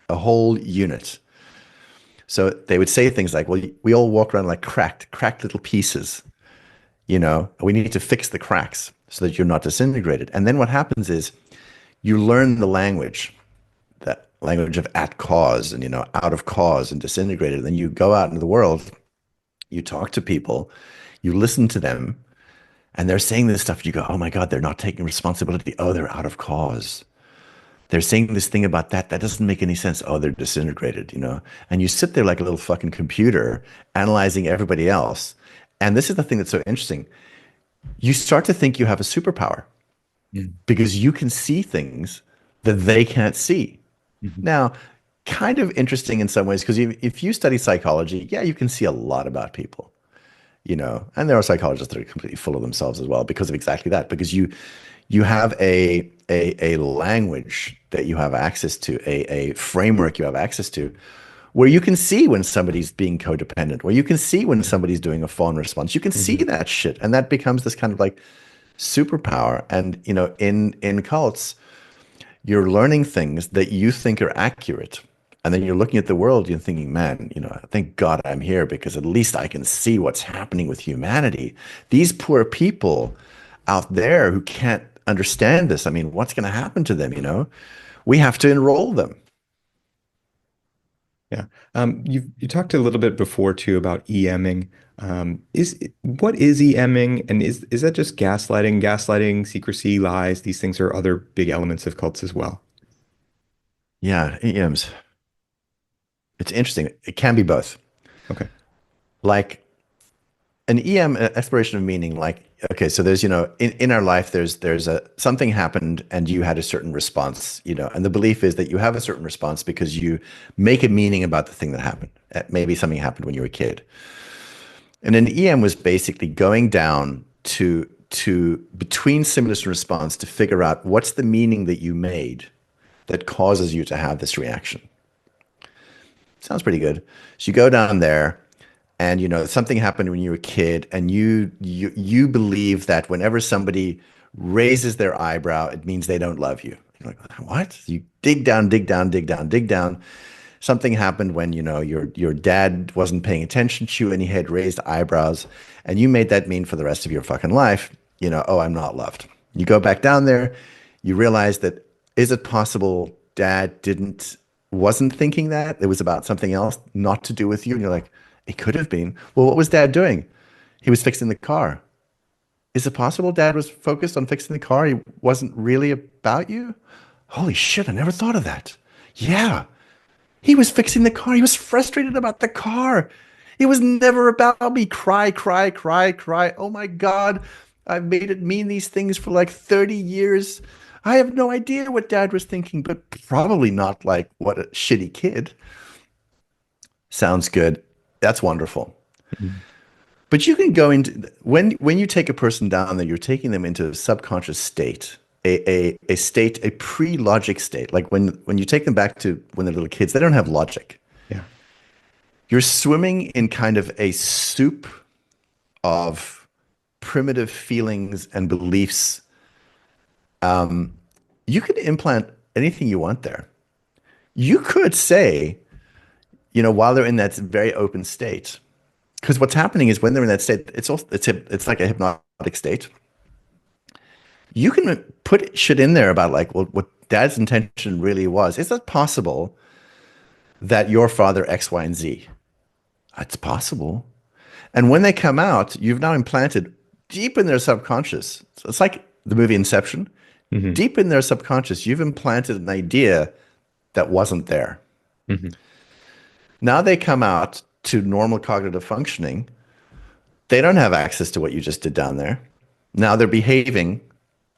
a whole unit. So they would say things like, well, we all walk around like cracked little pieces. We need to fix the cracks so that you're not disintegrated. And then what happens is you learn the language, that language of at cause and, out of cause and disintegrated. And then you go out into the world, you talk to people, you listen to them, and they're saying this stuff. You go, oh my God, they're not taking responsibility. Oh, they're out of cause. They're saying this thing about that. That doesn't make any sense. Oh, they're disintegrated. And you sit there like a little fucking computer analyzing everybody else. And this is the thing that's so interesting. You start to think you have a superpower because you can see things that they can't see. Now, kind of interesting in some ways, because if you study psychology, yeah, you can see a lot about people. And there are psychologists that are completely full of themselves as well because of exactly that. Because you have a language that you have access to, a framework you have access to, where you can see when somebody's being codependent, where you can see when somebody's doing a fawn response. You can see that shit, and that becomes this kind of like superpower. And in cults, you're learning things that you think are accurate. And then you're looking at the world, you're thinking, man, thank God I'm here because at least I can see what's happening with humanity. These poor people out there who can't understand this. I mean, what's going to happen to them? We have to enroll them. yeah. You talked a little bit before too about EMing. What is EMing, and is that just gaslighting? Gaslighting, secrecy, lies, these things are other big elements of cults as well. Yeah, EMs. It's interesting. It can be both. Okay. Like an EM, exploration of meaning, like, okay, so there's, in our life, there's something happened and you had a certain response, and the belief is that you have a certain response because you make a meaning about the thing that happened. Maybe something happened when you were a kid. And an EM was basically going down to between stimulus and response to figure out what's the meaning that you made that causes you to have this reaction. Sounds pretty good. So you go down there, and something happened when you were a kid, and you believe that whenever somebody raises their eyebrow, it means they don't love you. You're like, what? You dig down, dig down, dig down, dig down. Something happened when your dad wasn't paying attention to you, and he had raised eyebrows, and you made that mean for the rest of your fucking life, oh, I'm not loved. You go back down there, you realize that, is it possible dad wasn't thinking that? It was about something else, not to do with you. And you're like, it could have been. Well, what was dad doing? He was fixing the car. Is it possible dad was focused on fixing the car? He wasn't really about you? Holy shit, I never thought of that. Yeah, he was fixing the car. He was frustrated about the car. It was never about me. Cry, cry, cry, cry. Oh my God, I've made it mean these things for like 30 years. I have no idea what dad was thinking, but probably not like, what a shitty kid. Sounds good. That's wonderful. Mhm. But you can go into, when you take a person down there, you're taking them into a subconscious state, a state, a pre-logic state. Like when you take them back to when they're little kids, they don't have logic. Yeah. You're swimming in kind of a soup of primitive feelings and beliefs. You could implant anything you want there. You could say, while they're in that very open state, because what's happening is when they're in that state, it's like a hypnotic state. You can put shit in there about like, well, what dad's intention really was. Is it possible that your father X, Y, and Z? It's possible. And when they come out, you've now implanted deep in their subconscious. So it's like the movie Inception. Hmm. Deep in their subconscious, you've implanted an idea that wasn't there. Hmm. Now they come out to normal cognitive functioning. They don't have access to what you just did down there. Now they're behaving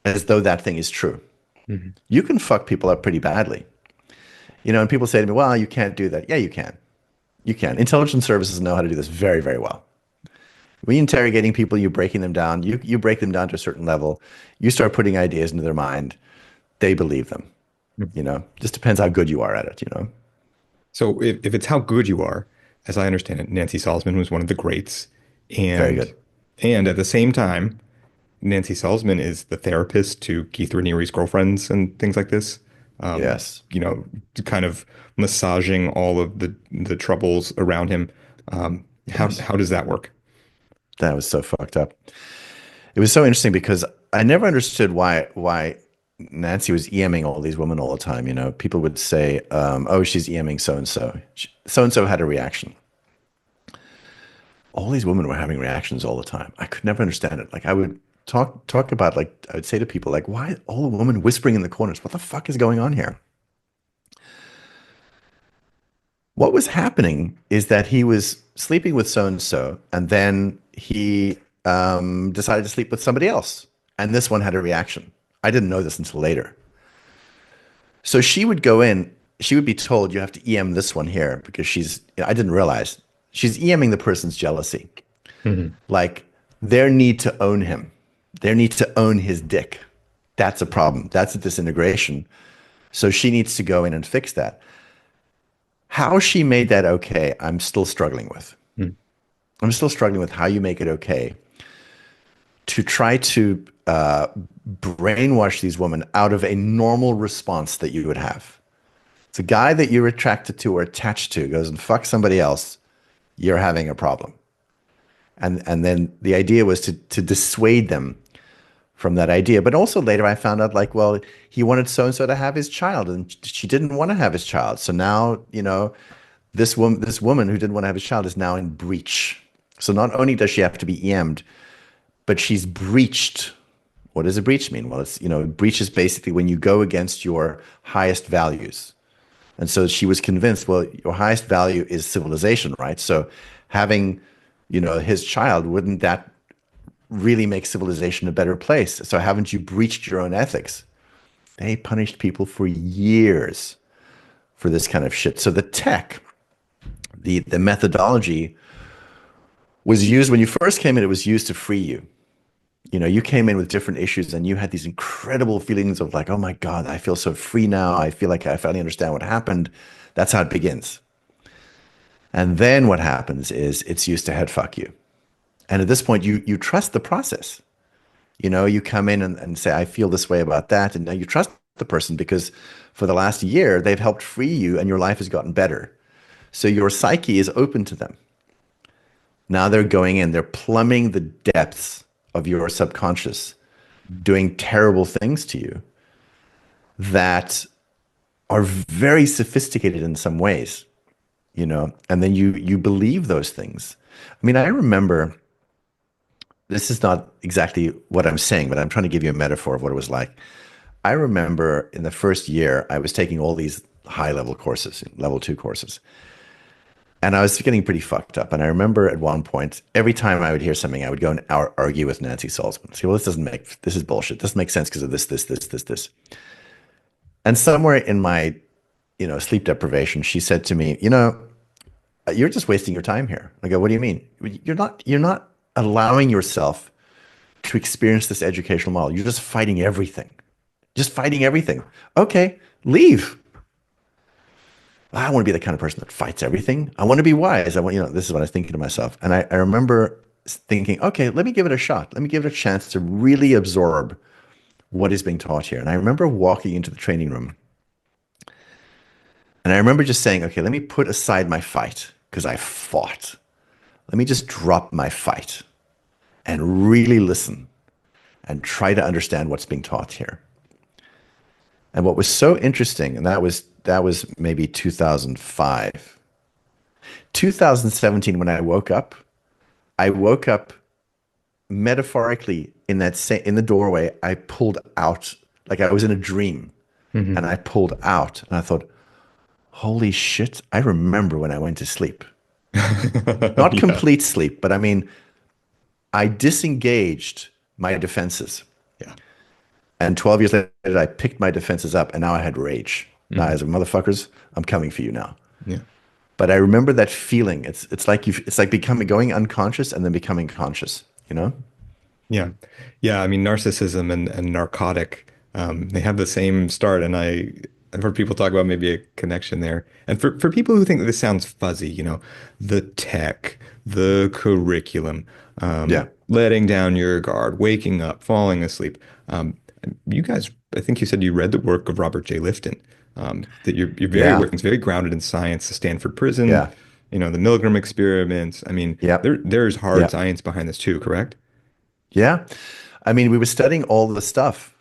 as though that thing is true. Hmm. You can fuck people up pretty badly. And people say to me, well, you can't do that. Yeah, you can. You can. Intelligence services know how to do this very, very well. When you're interrogating people, you're breaking them down. You break them down to a certain level. You start putting ideas into their mind. They believe them. Just depends how good you are at it. So if it's how good you are, as I understand it, Nancy Salzman was one of the greats. Very And good. and at the same time, Nancy Salzman is the therapist to Keith Raniere's girlfriends and things like this. Um, Yes. you know, kind of massaging all of the troubles around him. Yes. How does that work? That was so fucked up. It was so interesting because I never understood why Nancy was EMing all these women all the time. People would say, "Oh, she's EMing so and so. So and so had a reaction." All these women were having reactions all the time. I could never understand it. Like I would talk about, like I would say to people, like, "Why all the women whispering in the corners? What the fuck is going on here?" What was happening is that he was sleeping with so and so, and then he decided to sleep with somebody else, and this one had a reaction. I didn't know this until later. So she would go in. She would be told, "You have to EM this one here," because I didn't realize she's EMing the person's jealousy, Hmm. like their need to own him, their need to own his dick. That's a problem. That's a disintegration. So she needs to go in and fix that. How she made that okay, I'm still struggling with. Hmm. I'm still struggling with how you make it okay to try to brainwash these women out of a normal response that you would have. It's a guy that you're attracted to or attached to goes and fucks somebody else, you're having a problem. And then the idea was to dissuade them from that idea. But also later I found out, like, well, he wanted so-and-so to have his child and she didn't want to have his child. So now, this woman who didn't want to have his child is now in breach. So not only does she have to be EM'd, but she's breached. What does a breach mean? Well, breach is basically when you go against your highest values. And so she was convinced, well, your highest value is civilization, right? So having, his child, wouldn't that really make civilization a better place? So haven't you breached your own ethics? They punished people for years for this kind of shit. So the tech, the methodology was used when you first came in, it was used to free you. You came in with different issues and you had these incredible feelings of like, oh my God, I feel so free now. I feel like I finally understand what happened. That's how it begins. And then what happens is it's used to head fuck you. And at this point, you trust the process. You know, you come in and say, I feel this way about that. And now you trust the person because for the last year, they've helped free you and your life has gotten better. So your psyche is open to them. Now they're going in, they're plumbing the depths of your subconscious, doing terrible things to you that are very sophisticated in some ways, you know, and then you believe those things. I mean, I remember, this is not exactly what I'm saying, but I'm trying to give you a metaphor of what it was like. I remember in the first year, I was taking all these high level courses, level 2 courses, and I was getting pretty fucked up. And I remember at one point, every time I would hear something, I would go and argue with Nancy Salzman. Say, well, this is bullshit. This makes sense because of this. And somewhere in my, sleep deprivation, she said to me, you're just wasting your time here. I go, what do you mean? You're not allowing yourself to experience this educational model. You're just fighting everything. Just fighting everything. Okay, leave. I don't want to be the kind of person that fights everything. I want to be wise. This is what I was thinking to myself. And I remember thinking, okay, let me give it a shot. Let me give it a chance to really absorb what is being taught here. And I remember walking into the training room. And I remember just saying, okay, let me put aside my fight because I fought. Let me just drop my fight and really listen and try to understand what's being taught here. And what was so interesting, and that was maybe 2005. 2017, when I woke up metaphorically in the doorway. I pulled out like I was in a dream, and I pulled out, and I thought, holy shit, I remember when I went to sleep. Not Yeah. complete sleep, but I mean, I disengaged my defenses. Yeah. And 12 years later, I picked my defenses up, and now I had rage. Now, Mhm. as a motherfuckers, I'm coming for you now. Yeah. But I remember that feeling. It's like going unconscious and then becoming conscious. You know? Yeah. Yeah. I mean, narcissism and narcotic, they have the same start. And I've heard people talk about maybe a connection there. And for people who think that this sounds fuzzy, the tech, the curriculum, Yeah, letting down your guard, waking up, falling asleep. You guys, I think you said you read the work of Robert J. Lifton, that you're very yeah, aware, it's very grounded in science, the Stanford prison, yeah, the Milgram experiments. I mean, yeah, there's hard yeah, science behind this too, correct? yeah. I mean, we were studying all the stuff.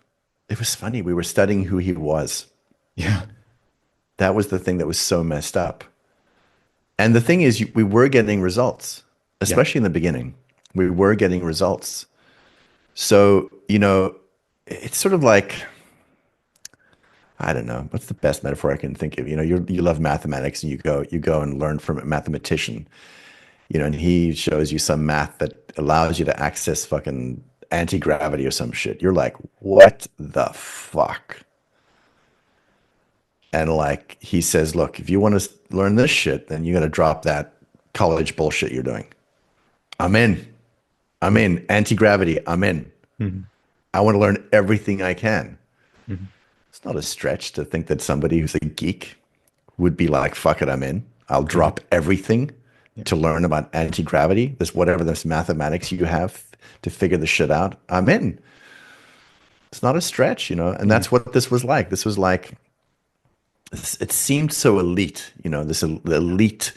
It was funny. We were studying who he was. Yeah. That was the thing that was so messed up. And the thing is, we were getting results, Yeah. especially in the beginning. We were getting results. So, it's sort of like, I don't know, what's the best metaphor I can think of? You love mathematics and you go and learn from a mathematician, and he shows you some math that allows you to access fucking anti-gravity or some shit. You're like, what the fuck? And like he says, look, if you want to learn this shit, then you got to drop that college bullshit you're doing. I'm in. I'm in. Anti-gravity, I'm in. Mhm. I want to learn everything I can. Mhm. It's not a stretch to think that somebody who's a geek would be like, fuck it, I'm in. I'll Mhm. drop everything Yeah. to learn about anti-gravity, whatever this mathematics you have to figure the shit out. I'm in. It's not a stretch, and Yeah. that's what this was like. This was like, it seemed so elite, this elite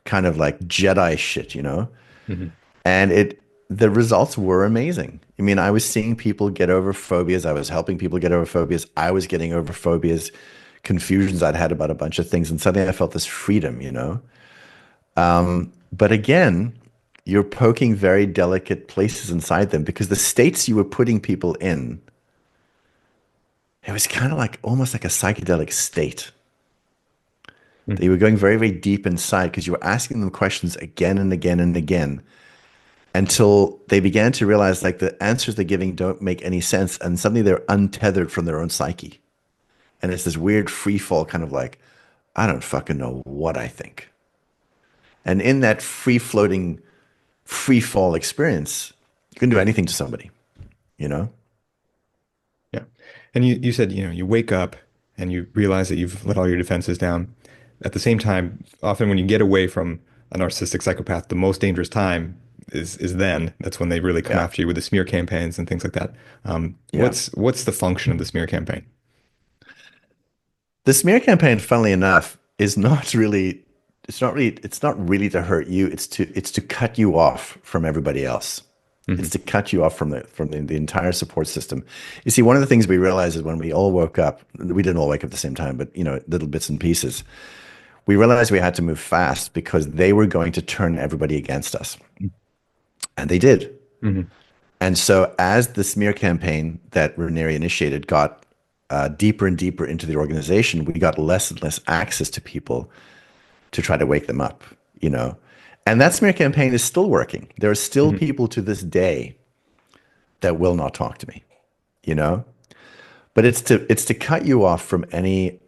kind of like Jedi shit. Mhm. And the results were amazing. I mean, I was seeing people get over phobias. I was helping people get over phobias. I was getting over phobias, confusions I'd had about a bunch of things. And suddenly I felt this freedom. But again, you're poking very delicate places inside them because the states you were putting people in, it was kind of like almost like a psychedelic state. They Mhm. were going very, very deep inside because you were asking them questions again and again and again until they began to realize like the answers they're giving don't make any sense. And suddenly they're untethered from their own psyche. And it's this weird free fall kind of like, I don't fucking know what I think. And in that free floating, free fall experience, you can do anything to somebody, you know? Yeah. And you said, you wake up and you realize that you've let all your defenses down. At the same time, often when you get away from a narcissistic psychopath, the most dangerous time is then. That's when they really come Yeah. after you with the smear campaigns and things like that. Yeah. What's the function of the smear campaign? The smear campaign, funnily enough, is not really, it's not really to hurt you. It's to cut you off from everybody else. It's Hmm. to cut you off from the entire support system. You see, one of the things we realized is when we all woke up, we didn't all wake up at the same time, but little bits and pieces. We realized we had to move fast because they were going to turn everybody against us. And they did. Hmm. And so as the smear campaign that Raniere initiated got deeper and deeper into the organization, we got less and less access to people to try to wake them up, you know. And that smear campaign is still working. There are still Hmm. people to this day that will not talk to me, you know. But it's to cut you off from any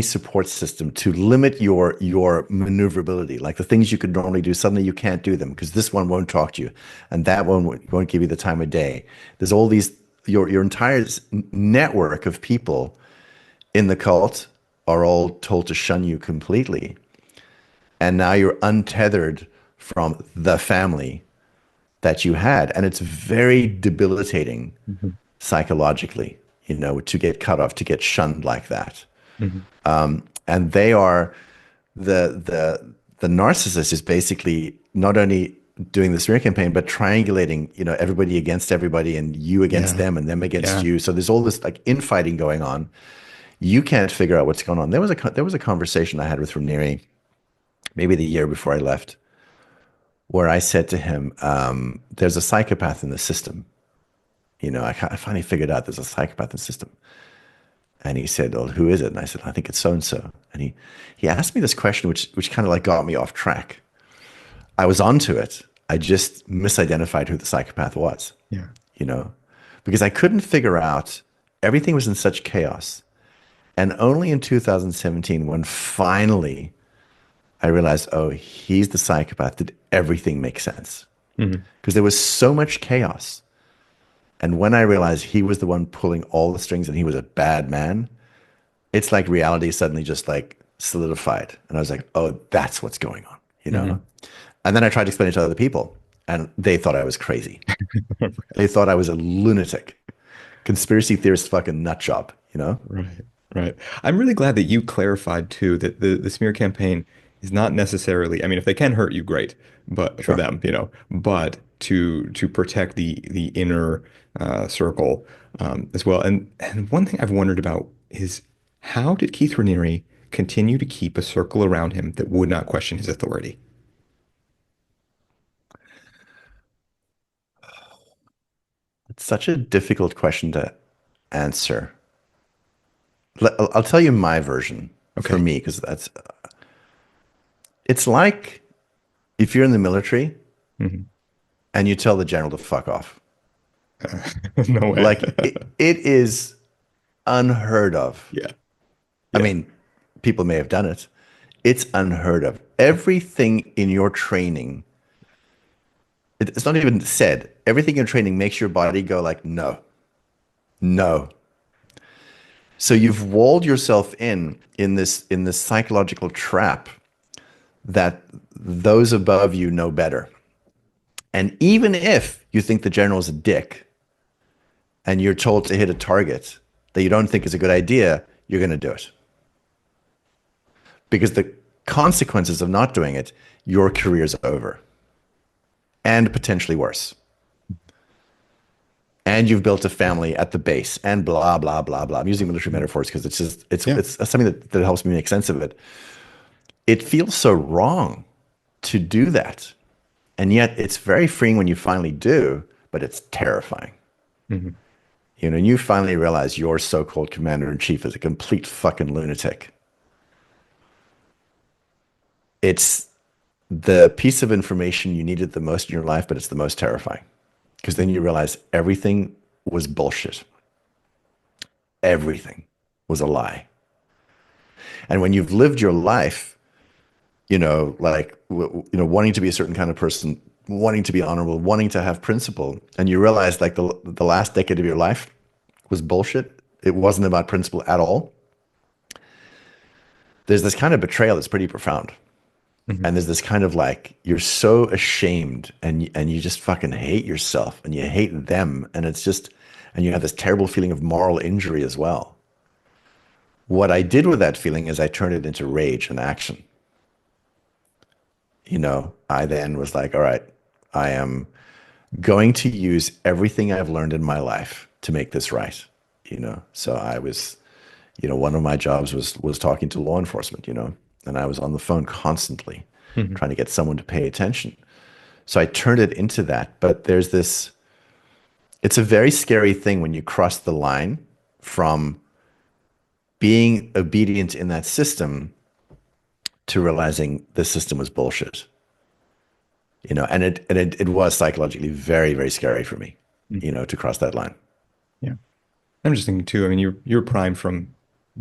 support system, to limit your maneuverability. Like the things you could normally do, suddenly you can't do them because this one won't talk to you, and that one won't give you the time of day. There's all these your entire network of people in the cult are all told to shun you completely, and now you're untethered from the family that you had, and it's very debilitating Hmm. psychologically, to get cut off, to get shunned like that. Hmm. And they are the narcissist is basically not only doing the smear campaign, but triangulating, everybody against everybody and you against Yeah. them and them against Yeah. you. So there's all this like infighting going on. You can't figure out what's going on. There was a conversation I had with Raniere maybe the year before I left, where I said to him, "There's a psychopath in the system. I finally figured out there's a psychopath in the system." And he said, "Well, who is it?" And I said, "I think it's so and so." And he asked me this question, which kind of like got me off track. I was onto it. I just misidentified who the psychopath was, Yeah. you know, because I couldn't figure out. Everything was in such chaos. And only in 2017, when finally I realized, oh, he's the psychopath, did everything make sense? Hmm. Because there was so much chaos. And when I realized he was the one pulling all the strings and he was a bad man, it's like reality suddenly just like solidified. And I was like, oh, that's what's going on, you know? Hmm. And then I tried to explain it to other people and they thought I was crazy. They thought I was a lunatic, conspiracy theorist fucking nut job, you know? Right, right. I'm really glad that you clarified too that the smear campaign is not necessarily, I mean, if they can hurt you, great, but for Sure. them, but to protect the inner circle as well. And one thing I've wondered about is how did Keith Raniere continue to keep a circle around him that would not question his authority? It's such a difficult question to answer. I'll tell you my version for Okay. me, because it's like if you're in the military Mhm. and you tell the general to fuck off. No way. Like it is unheard of. Yeah, I yeah, mean, people may have done it. It's unheard of. Everything in your training, it's not even said. Everything in training makes your body go like, no, no. So you've walled yourself in this psychological trap that those above you know better. And even if you think the general's a dick and you're told to hit a target that you don't think is a good idea, you're going to do it. Because the consequences of not doing it, your career's over and potentially worse. And you've built a family at the base and blah, blah, blah, blah. I'm using military metaphors because it's just, yeah. it's something that helps me make sense of it. It feels so wrong to do that. And yet it's very freeing when you finally do, but it's terrifying. Mhm. And you finally realize your so-called commander in chief is a complete fucking lunatic. It's the piece of information you needed the most in your life, but it's the most terrifying because then you realize everything was bullshit. Everything was a lie. And when you've lived your life, like, wanting to be a certain kind of person, wanting to be honorable, wanting to have principle, and you realize like the last decade of your life was bullshit. It wasn't about principle at all. There's this kind of betrayal that's pretty profound. Hmm. And there's this kind of like, you're so ashamed and you just fucking hate yourself and you hate them. And it's just, and you have this terrible feeling of moral injury as well. What I did with that feeling is I turned it into rage and action. I then was like, all right, I am going to use everything I've learned in my life to make this right. So I was, one of my jobs was talking to law enforcement, and I was on the phone constantly Hmm. trying to get someone to pay attention. So I turned it into that. But there's this, it's a very scary thing when you cross the line from being obedient in that system to realizing the system was bullshit. And it was psychologically very, very scary for me, to cross that line. Yeah. I'm just thinking too, I mean, you're primed from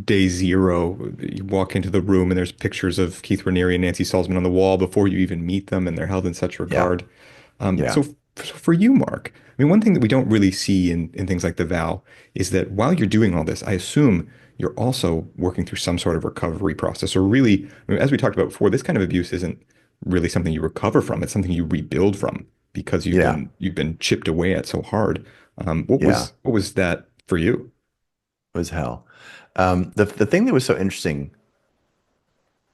day zero. You walk into the room and there's pictures of Keith Raniere and Nancy Salzman on the wall before you even meet them, and they're held in such Yeah. regard. Yeah. So for you, Mark, I mean, one thing that we don't really see in things like the vow is that while you're doing all this, I assume you're also working through some sort of recovery process. Or really, I mean, as we talked about before, this kind of abuse isn't really something you recover from. It's something you rebuild from because Yeah. you've been chipped away at so hard. What Yeah. was that for you? It was hell. The thing that was so interesting,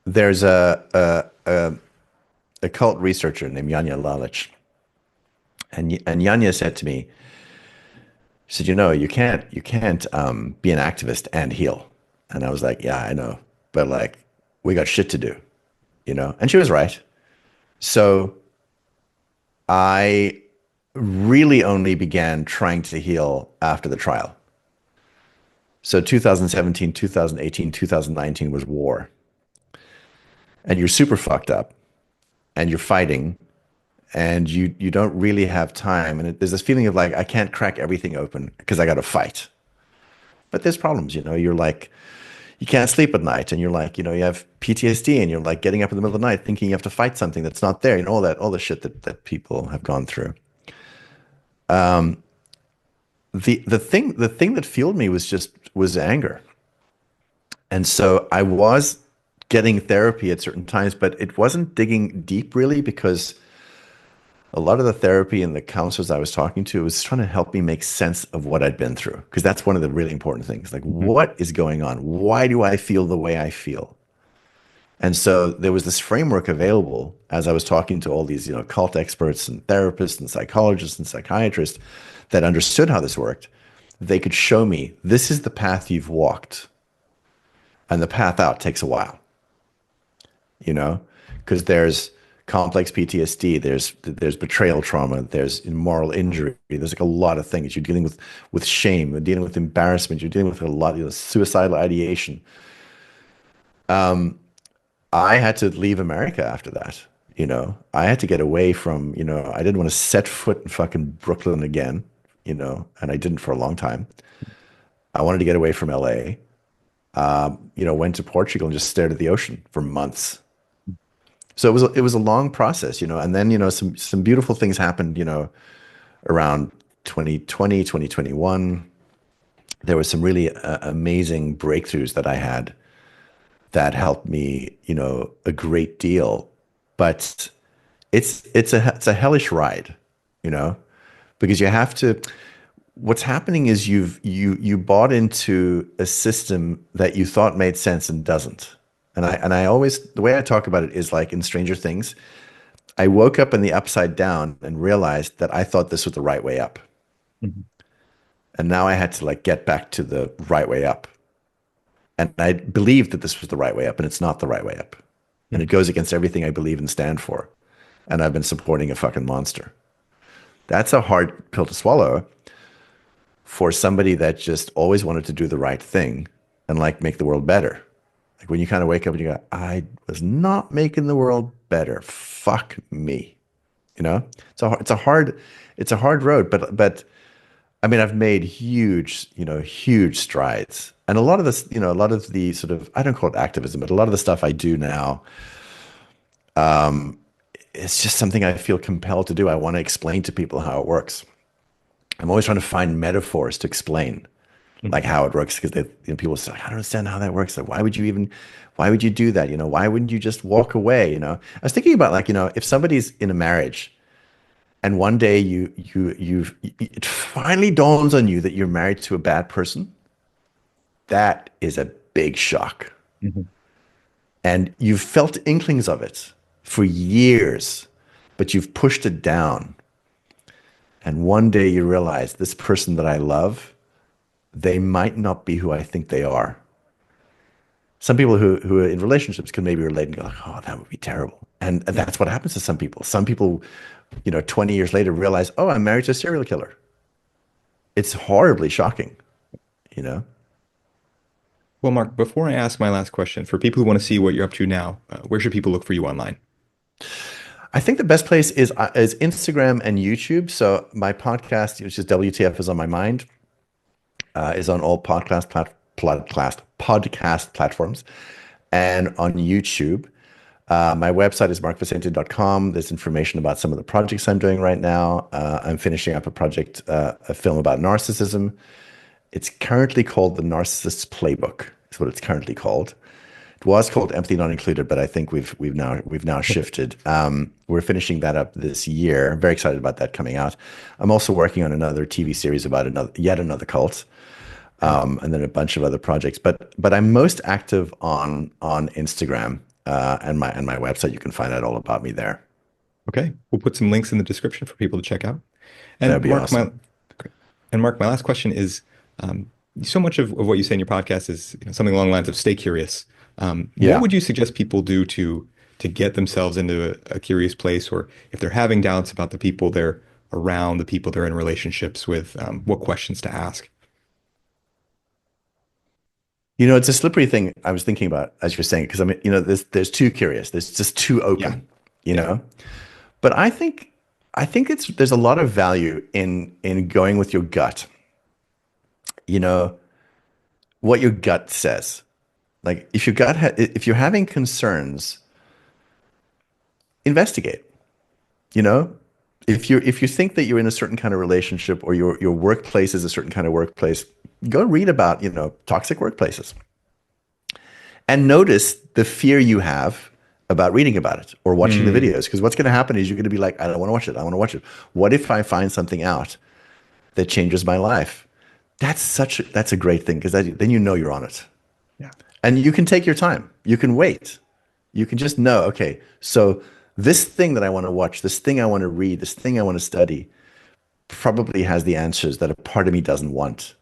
there's a cult researcher named Yanya Lalich. And Yanya said to me, she said, you can't be an activist and heal. And I was like, yeah, I know. But like, we got shit to do. And she was right. So I really only began trying to heal after the trial. So 2017, 2018, 2019 was war. And you're super fucked up and you're fighting and you don't really have time. And there's this feeling of like, I can't crack everything open because I got to fight. But there's problems, you're like, you can't sleep at night and you're like, you have PTSD and you're like getting up in the middle of the night thinking you have to fight something that's not there, all the shit that people have gone through. The thing that fueled me was anger. And so I was getting therapy at certain times, but it wasn't digging deep really because a lot of the therapy and the counselors I was talking to was trying to help me make sense of what I'd been through. Because that's one of the really important things. Like, Mhm. what is going on? Why do I feel the way I feel? And so there was this framework available as I was talking to all these, cult experts and therapists and psychologists and psychiatrists that understood how this worked. They could show me this is the path you've walked, and the path out takes a while, you know, because there's complex PTSD, there's betrayal trauma, there's moral injury, there's like a lot of things. You're dealing with shame, you're dealing with embarrassment, you're dealing with a lot, suicidal ideation. I had to leave America after that. I had to get away from, I didn't want to set foot in fucking Brooklyn again, and I didn't for a long time. I wanted to get away from LA. Went to Portugal and just stared at the ocean for months. So it was a long process, and then, some beautiful things happened, around 2020, 2021. There was some really amazing breakthroughs that I had that helped me, a great deal. But it's a hellish ride, you know, because you have to. What's happening is you bought into a system that you thought made sense and doesn't. And I always, the way I talk about it is like in Stranger Things. I woke up in the upside down and realized that I thought this was the right way up, Mhm. and now I had to like get back to the right way up. And I believed that this was the right way up, and it's not the right way up. And it Mhm. goes against everything I believe and stand for. And I've been supporting a fucking monster. That's a hard pill to swallow for somebody that just always wanted to do the right thing and like make the world better. Like when you kind of wake up and you go, I was not making the world better. Fuck me. It's a hard road, but I mean, I've made huge strides. And a lot of this, a lot of the sort of, I don't call it activism, but a lot of the stuff I do now, it's just something I feel compelled to do. I want to explain to people how it works. I'm always trying to find metaphors to explain, like how it works, because people say, I don't understand how that works. Like, why would you do that? Why wouldn't you just walk away? I was thinking about, like, if somebody's in a marriage and one day it finally dawns on you that you're married to a bad person, that is a big shock. Mhm. And you've felt inklings of it for years, but you've pushed it down. And one day you realize, this person that I love, they might not be who I think they are. Some people who are in relationships can maybe relate and go, like, oh, that would be terrible. And that's what happens to some people. Some people, 20 years later realize, oh, I'm married to a serial killer. It's horribly shocking, you know? Well, Mark, before I ask my last question, for people who want to see what you're up to now, where should people look for you online? I think the best place is Instagram and YouTube. So my podcast, which is WTF is on my mind, is on all podcast platforms and on YouTube. My website is markvicente.com. There's information about some of the projects I'm doing right now. I'm finishing up a film about narcissism. It's currently called The Narcissist's Playbook. Is what it's currently called. It was called Empathy Not Included, but I think we've now shifted. We're finishing that up this year. I'm very excited about that coming out. I'm also working on another TV series about yet another cult, and then a bunch of other projects. But I'm most active on Instagram, and my website. You can find out all about me there. Okay, we'll put some links in the description for people to check out. That'd And be awesome. Mark, my last question is, so much of what you say in your podcast is something along the lines of stay curious. What Yeah. would you suggest people do to get themselves into a curious place, or if they're having doubts about the people they're around, the people they're in relationships with, what questions to ask? It's a slippery thing I was thinking about as you're saying, because there's too curious, there's just too Yeah, open, you yeah. know. But I think there's a lot of value in going with your gut. You know what your gut says. Like, if you're having concerns, investigate. You know, if you think that you're in a certain kind of relationship, or your workplace is a certain kind of workplace, go read about toxic workplaces and notice the fear you have about reading about it or watching the Mm, videos. Because what's going to happen is you're going to be like, I don't want to watch it. I want to watch it. What if I find something out that changes my life? That's a great thing, because then you're on it, yeah. and you can take your time. You can wait. You can just know, okay, so this thing that I want to watch, this thing I want to read, this thing I want to study, probably has the answers that a part of me doesn't want.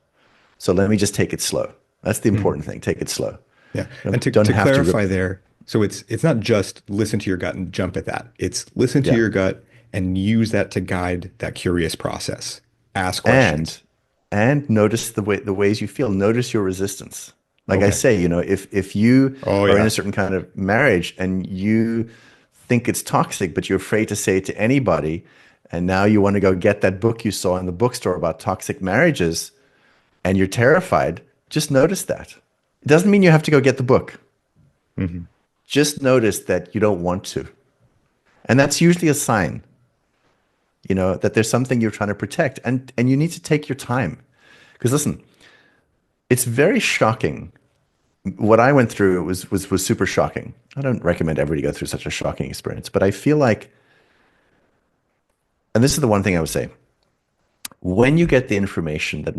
So let me just take it slow. That's the Mhm. important thing. Take it slow. Yeah. You And don't to have to rip. clarify there, so it's not just listen to your gut and jump at that. It's listen to Yeah. your gut and use that to guide that curious process. Ask And questions. notice the ways you feel. Notice your resistance. Like I Okay. say, if you Oh are in a yeah. certain kind of marriage and you think it's toxic, but you're afraid to say it to anybody, and now you want to go get that book you saw in the bookstore about toxic marriages, and you're terrified, just notice that. It doesn't mean you have to go get the book. Hmm. Just notice that you don't want to. And that's usually a sign, that there's something you're trying to protect, and you need to take your time. Because listen, it's very shocking. What I went through was super shocking. I don't recommend everybody go through such a shocking experience, but I feel like, and this is the one thing I would say, when you get the information that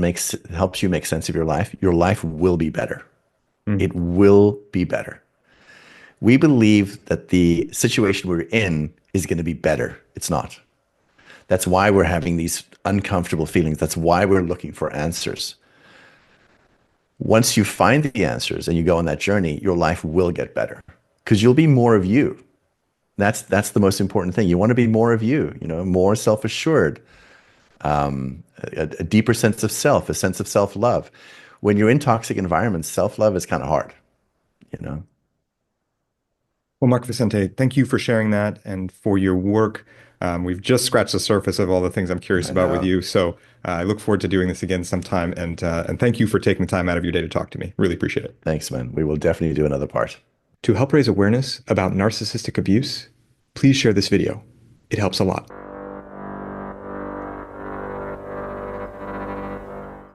helps you make sense of your life will be better. Hmm. It will be better. We believe that the situation we're in is going to be better. It's not. That's why we're having these uncomfortable feelings. That's why we're looking for answers. Once you find the answers and you go on that journey, your life will get better, because you'll be more of you. That's the most important thing. You want to be more of you, more self-assured, a deeper sense of self, a sense of self-love. When you're in toxic environments, self-love is kind of hard, you know. Well, Mark Vicente, thank you for sharing that and for your work. We've just scratched the surface of all the things I'm curious I about with know. you. So I look forward to doing this again sometime. And thank you for taking the time out of your day to talk to me. Really appreciate it. Thanks, man. We will definitely do another part. To help raise awareness about narcissistic abuse, please share this video. It helps a lot.